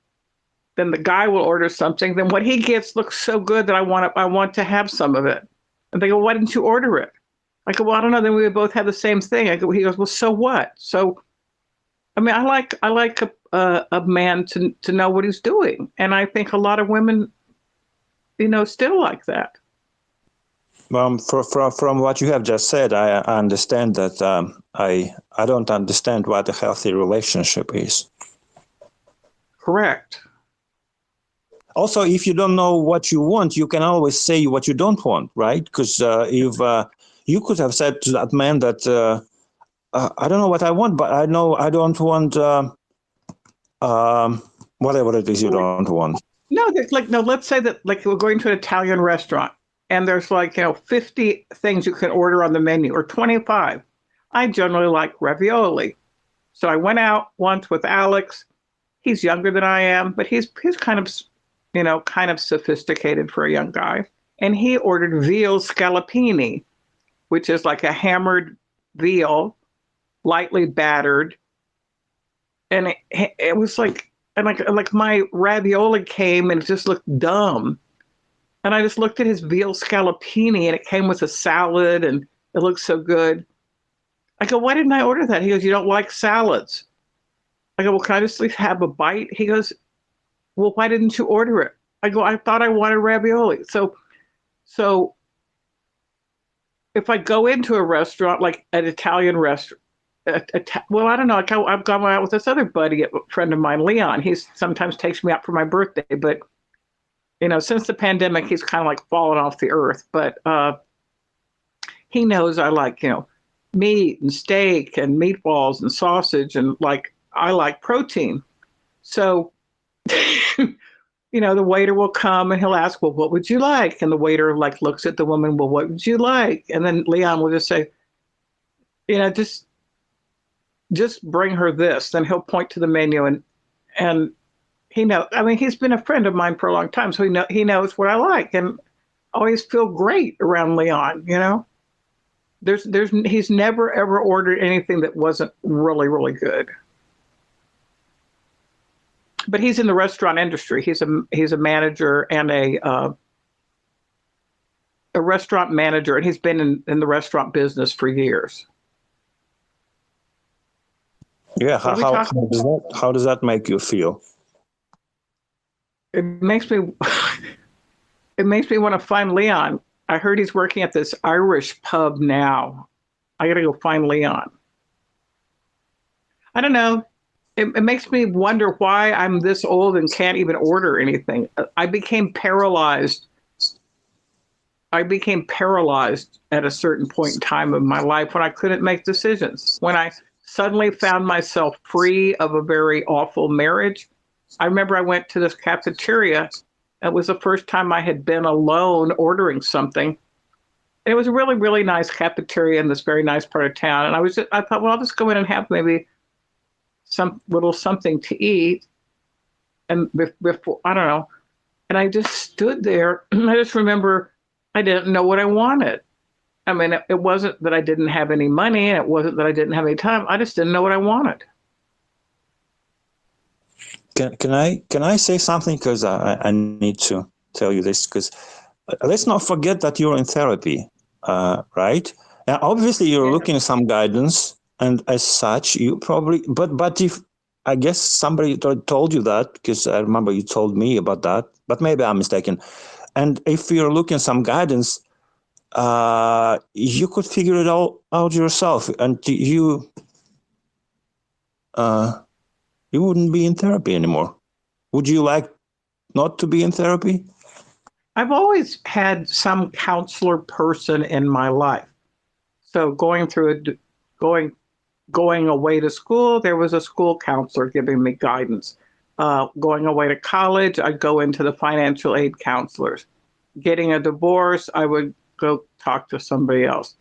then the guy will order something, then what he gets looks so good that I want to have some of it. And they go, why didn't you order it? I go, well, I don't know. Then we would both have the same thing. He goes, well, so what? So, I mean, I like a man to know what he's doing, and I think a lot of women, still like that. From what you have just said, I understand that I don't understand what a healthy relationship is. Correct. Also, if you don't know what you want, you can always say what you don't want, right? Because if you could have said to that man that I don't know what I want, but I know I don't want whatever it is you don't want. No, let's say that like we're going to an Italian restaurant, and there's 50 things you can order on the menu, or 25. I generally like ravioli. So I went out once with Alex. He's younger than I am, but he's kind of sophisticated for a young guy. And he ordered veal scallopini, which is like a hammered veal, lightly battered. And it was like my ravioli came and it just looked dumb. And I just looked at his veal scallopini, and it came with a salad, and it looked so good. I go, why didn't I order that? He goes, you don't like salads. I go, well, can I just at least have a bite? He goes, well, why didn't you order it? I go, I thought I wanted ravioli. So if I go into a restaurant, like an Italian restaurant, well, I don't know. I've gone out with this other buddy, a friend of mine, Leon. He sometimes takes me out for my birthday, but since the pandemic, he's kind of like fallen off the earth, but he knows I like, meat and steak and meatballs and sausage, and I like protein. So The waiter will come and he'll ask, well, what would you like? And the waiter like looks at the woman, well, what would you like? And then Leon will just say, just bring her this. Then he'll point to the menu and he's been a friend of mine for a long time. So he knows what I like, and always feel great around Leon, he's never ever ordered anything that wasn't really, really good. But he's in the restaurant industry. He's a manager and a restaurant manager, and he's been in the restaurant business for years. Yeah, how does that make you feel? It makes me want to find Leon. I heard he's working at this Irish pub now. I got to go find Leon. I don't know. It makes me wonder why I'm this old and can't even order anything. I became paralyzed at a certain point in time of my life when I couldn't make decisions. When I suddenly found myself free of a very awful marriage. I remember I went to this cafeteria. It was the first time I had been alone ordering something. And it was a really, really nice cafeteria in this very nice part of town. And I thought, well, I'll just go in and have maybe some little something to eat. And before, I don't know. And I just stood there. I just remember I didn't know what I wanted. I mean, it wasn't that I didn't have any money, and it wasn't that I didn't have any time. I just didn't know what I wanted. Can I say something? Because I need to tell you this, because let's not forget that you're in therapy, right? And obviously you're looking at some guidance, and as such, you probably, but if, I guess somebody told you that, because I remember you told me about that, but maybe I'm mistaken. And if you're looking at some guidance, you could figure it all out yourself, and you wouldn't be in therapy anymore. Would you like not to be in therapy? I've always had some counselor person in my life. So going away to school, there was a school counselor giving me guidance. Going away to college, I'd go into the financial aid counselors. Getting a divorce, I would go talk to somebody else.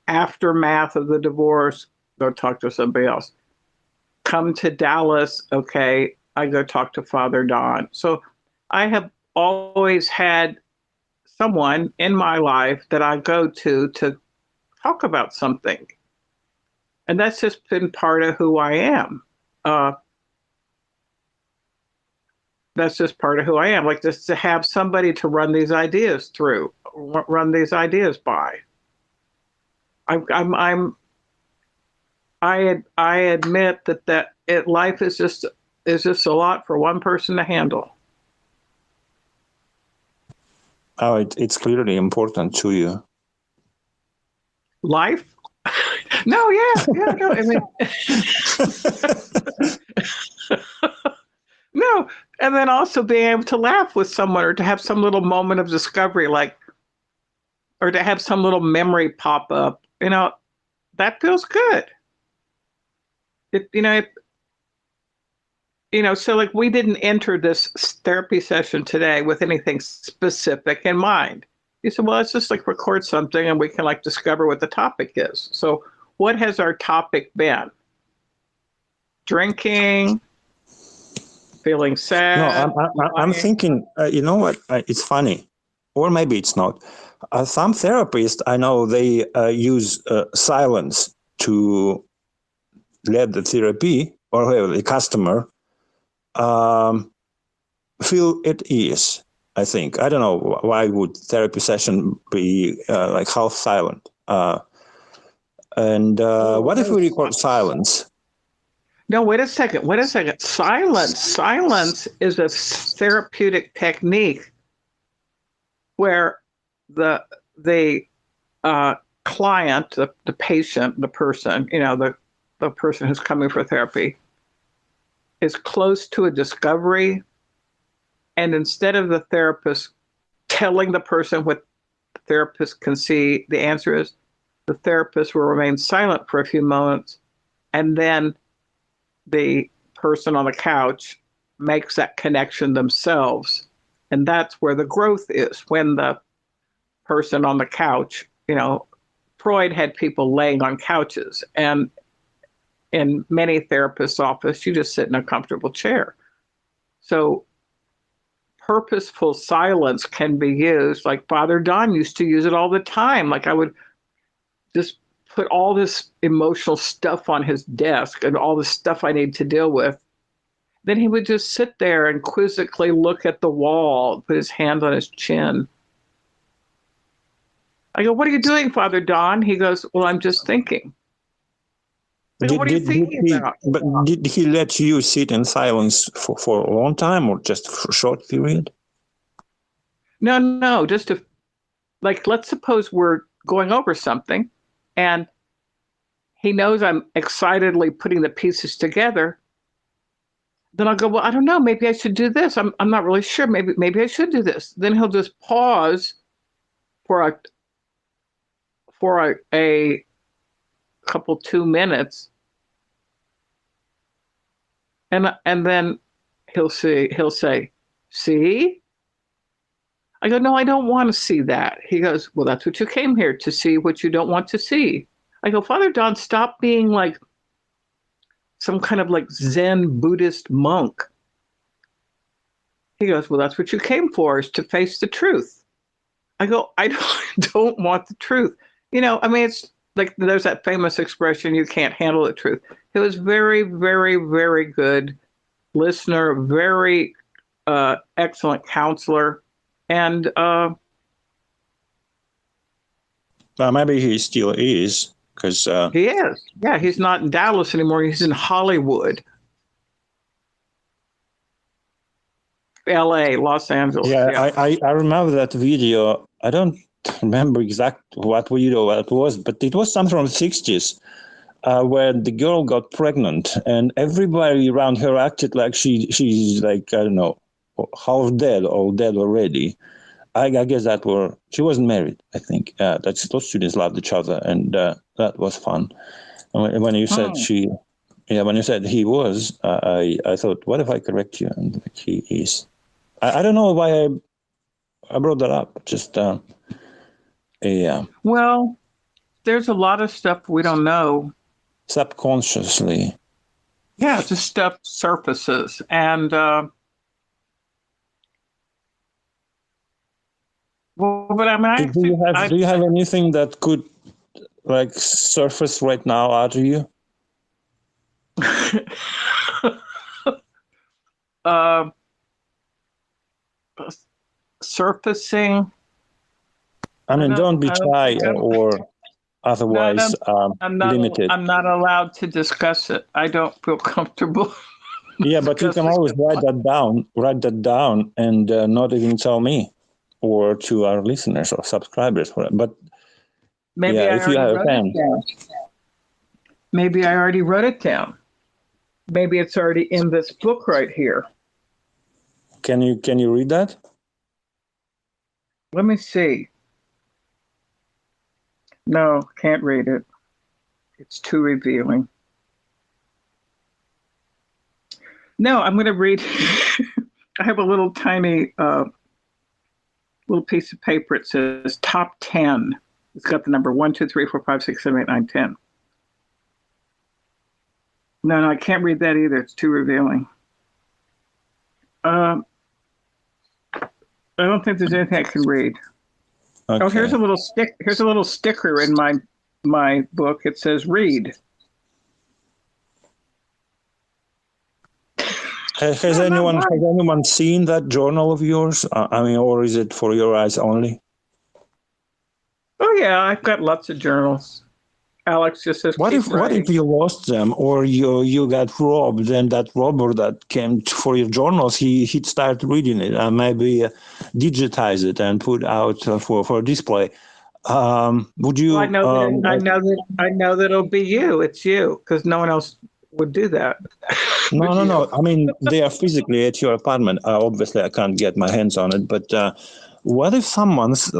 Aftermath of the divorce, go talk to somebody else. Come to Dallas, okay, I go talk to Father Don. So I have always had someone in my life that I go to talk about something. And that's just been part of who I am. That's just part of who I am. Like, just to have somebody to run these ideas through, run these ideas by. I admit that life is just a lot for one person to handle. Oh, it's clearly important to you. Life? No, no. I mean, no, and then also being able to laugh with someone, or to have some little moment of discovery, or to have some little memory pop up. That feels good. So like, we didn't enter this therapy session today with anything specific in mind. You said, well, let's just like record something and we can like discover what the topic is. So what has our topic been? Drinking, feeling sad? No, I'm thinking, you know what, it's funny, or maybe it's not. Some therapists, I know, they use silence to let the therapy or the customer feel at ease, I think. I don't know, why would therapy session be like half silent? And what if we record silence? No, wait a second. Silence is a therapeutic technique where the client, the patient, the person, the person who's coming for therapy, is close to a discovery. And instead of the therapist telling the person what the therapist can see the answer is, the therapist will remain silent for a few moments, and then the person on the couch makes that connection themselves. And that's where the growth is. When the person on the couch, Freud had people laying on couches, and in many therapists' office, you just sit in a comfortable chair. So purposeful silence can be used, like Father Don used to use it all the time. Like I would just put all this emotional stuff on his desk and all the stuff I need to deal with. Then he would just sit there and quizzically look at the wall, put his hand on his chin. I go, "What are you doing, Father Don?" He goes, "Well, I'm just thinking." I go, "What are you thinking about?" But did he let you sit in silence for a long time or just for a short period? No, just let's suppose we're going over something and he knows I'm excitedly putting the pieces together. Then I'll go, "Well, I don't know, maybe I should do this. I'm not really sure. Maybe I should do this." Then he'll just pause for a couple 2 minutes. And then he'll say, "See?" I go, "No, I don't want to see that." He goes, "Well, that's what you came here to see, what you don't want to see." I go, "Father Don, stop being like some kind of like Zen Buddhist monk." He goes, "Well, that's what you came for, is to face the truth." I go, "I don't want the truth." It's like there's that famous expression, "You can't handle the truth." He was very, very, very good listener, very excellent counselor. And maybe he still is, because he is. Yeah, he's not in Dallas anymore. He's in Hollywood, LA, Los Angeles. Yeah. I remember that video. I don't remember exactly what video it was, but it was something from the 60s. Where the girl got pregnant and everybody around her acted like she's like, I don't know, half dead or dead already. I guess she wasn't married, I think. Those students loved each other, and that was fun. And when you said when you said he was, I thought, what if I correct you? And he is. I don't know why I brought that up. Just, yeah. Well, there's a lot of stuff we don't know. Subconsciously. Yeah, just stuff surfaces. And but I mean, do you have anything that could like surface right now out of you? Surfacing. I mean, don't be shy or otherwise limited. I'm not allowed to discuss it. I don't feel comfortable. Yeah, but you can always write that down and not even tell me or to our listeners or subscribers. But maybe if you have a pen. Maybe I already wrote it down. Maybe it's already in this book right here. Can you read that? Let me see. No, can't read it. It's too revealing. No, I'm going to read. I have a little tiny little piece of paper. It says top 10. It's got the number 1, 2, 3, 4, 5, 6, 7, 8, 9, 10. No, I can't read that either. It's too revealing. I don't think there's anything I can read. Okay. Oh, here's a little sticker in my book. It says read. Has anyone seen that journal of yours? Or is it for your eyes only? Oh yeah, I've got lots of journals. Alex just says. What if you lost them, or you got robbed, and that robber that came for your journals, he'd start reading it and maybe digitize it and put out for display? Would you? Well, I know that it'll be you. It's you, because no one else would do that. No. I mean, they are physically at your apartment. Obviously, I can't get my hands on it. But what if someone's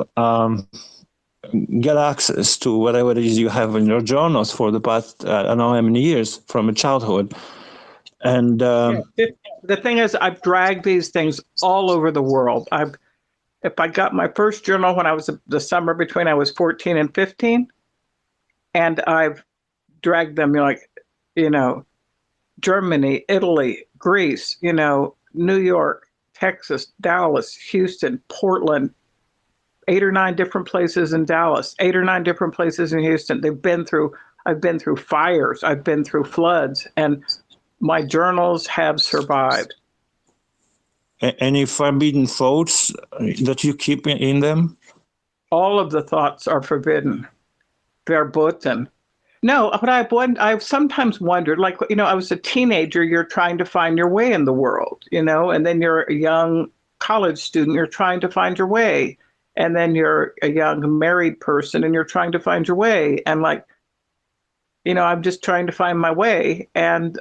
get access to whatever it is you have in your journals for the past, I don't know how many years from a childhood, And the thing is, I've dragged these things all over the world. If I got my first journal when I was the summer between I was 14 and 15, and I've dragged them, Germany, Italy, Greece, New York, Texas, Dallas, Houston, Portland, 8 or 9 different places in Dallas, 8 or 9 different places in Houston. I've been through fires, I've been through floods, and my journals have survived. Any forbidden thoughts that you keep in them? All of the thoughts are forbidden. Verboten. No, but I've sometimes wondered, like, I was a teenager, you're trying to find your way in the world, and then you're a young college student, you're trying to find your way. And then you're a young married person and you're trying to find your way. And like, I'm just trying to find my way. And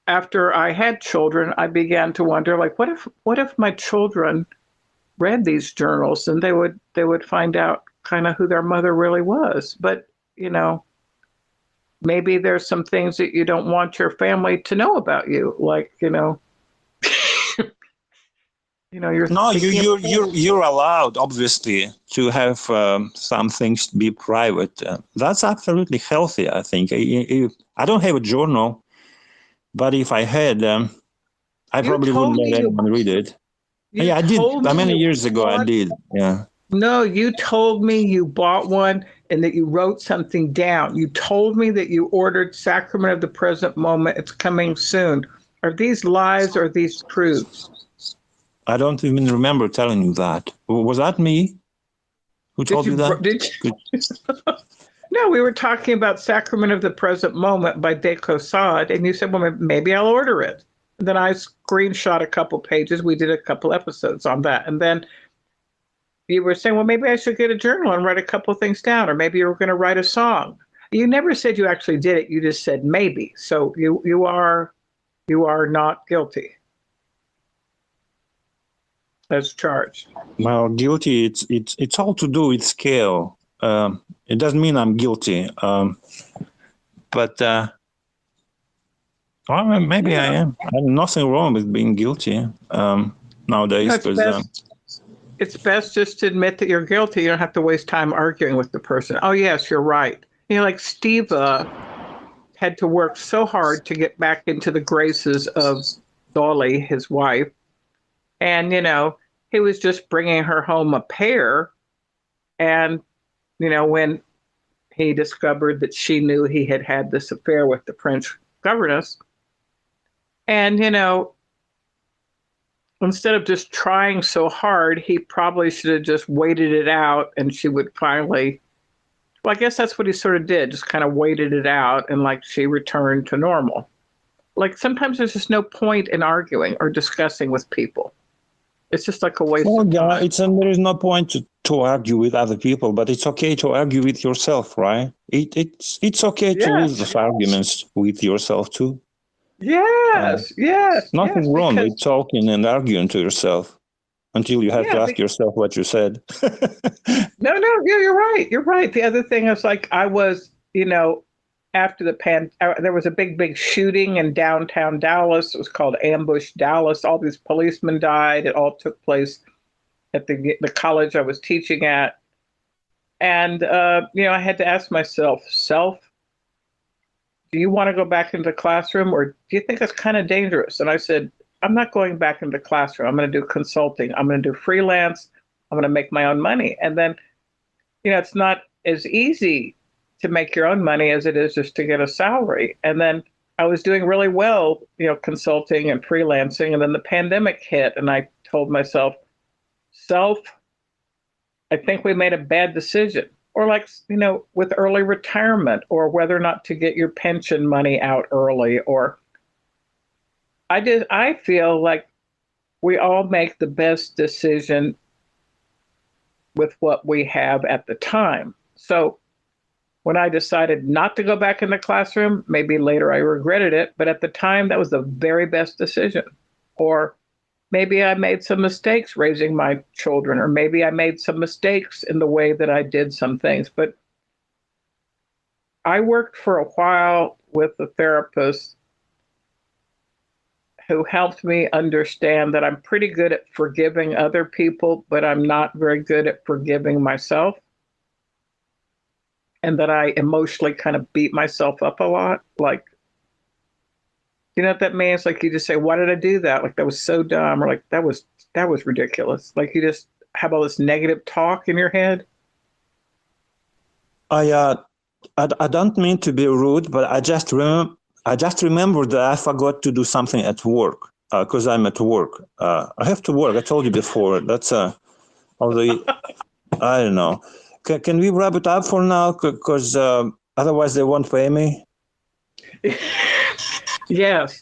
after I had children, I began to wonder, like, what if my children read these journals and they would find out kind of who their mother really was. But, maybe there's some things that you don't want your family to know about you, like, you're you're allowed, obviously, to have some things be private. That's absolutely healthy, I think. I don't have a journal, but if I had, I probably wouldn't let anyone read it. Yeah, I did. Many years ago, I did. Yeah. No, you told me you bought one and that you wrote something down. You told me that you ordered Sacrament of the Present Moment. It's coming soon. Are these lies or are these truths? I don't even remember telling you that. Was that me? Who told you that? Did you? No, we were talking about Sacrament of the Present Moment by De Caussade, and you said, well, maybe I'll order it. And then I screenshot a couple pages. We did a couple episodes on that. And then you were saying, well, maybe I should get a journal and write a couple of things down, or maybe you were going to write a song. You never said you actually did it. You just said maybe. So you are not guilty as charged. Well, guilty, it's all to do with scale. It doesn't mean I'm guilty. But well, maybe I am. There's nothing wrong with being guilty nowadays. It's best just to admit that you're guilty. You don't have to waste time arguing with the person. Oh, yes, you're right. Like Steve had to work so hard to get back into the graces of Dolly, his wife. And, he was just bringing her home a pear. And, when he discovered that she knew he had had this affair with the French governess. And, instead of just trying so hard, he probably should have just waited it out and she would finally, well, I guess that's what he sort of did, just kind of waited it out and like she returned to normal. Like sometimes there's just no point in arguing or discussing with people. It's just like a waste of time. There is no point to argue with other people, but it's okay to argue with yourself, right? It's okay to lose those arguments with yourself too. Yes. Nothing wrong with talking and arguing to yourself until you have to ask yourself what you said. No, you're right. You're right. The other thing is like I was, after the there was a big shooting in downtown Dallas. It was called Ambush Dallas. All these policemen died. It all took place at the college I was teaching at. And, I had to ask myself, do you want to go back into the classroom or do you think it's kind of dangerous? And I said, I'm not going back into the classroom. I'm going to do consulting. I'm going to do freelance. I'm going to make my own money. And then, it's not as easy to make your own money as it is just to get a salary. And then I was doing really well, consulting and freelancing. And then the pandemic hit and I told myself, I think we made a bad decision. Or like, with early retirement or whether or not to get your pension money out early. Or I feel like we all make the best decision with what we have at the time. So when I decided not to go back in the classroom, maybe later I regretted it, but at the time that was the very best decision. Or maybe I made some mistakes raising my children, or maybe I made some mistakes in the way that I did some things. But I worked for a while with a therapist who helped me understand that I'm pretty good at forgiving other people, but I'm not very good at forgiving myself. And that I emotionally kind of beat myself up a lot. Like, you know what that means? Like, you just say, why did I do that? Like, that was so dumb. Or like, that was ridiculous. Like, you just have all this negative talk in your head. I don't mean to be rude, but I just remember that I forgot to do something at work because I'm at work. I have to work. I told you before. That's although I don't know. Can we wrap it up for now? Because otherwise they won't pay me. Yes.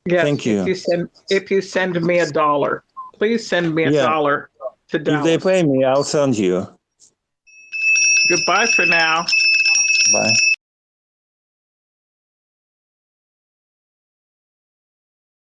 Thank you. If you send me $1, please send me $1 to Dallas. If they pay me, I'll send you. Goodbye for now. Bye.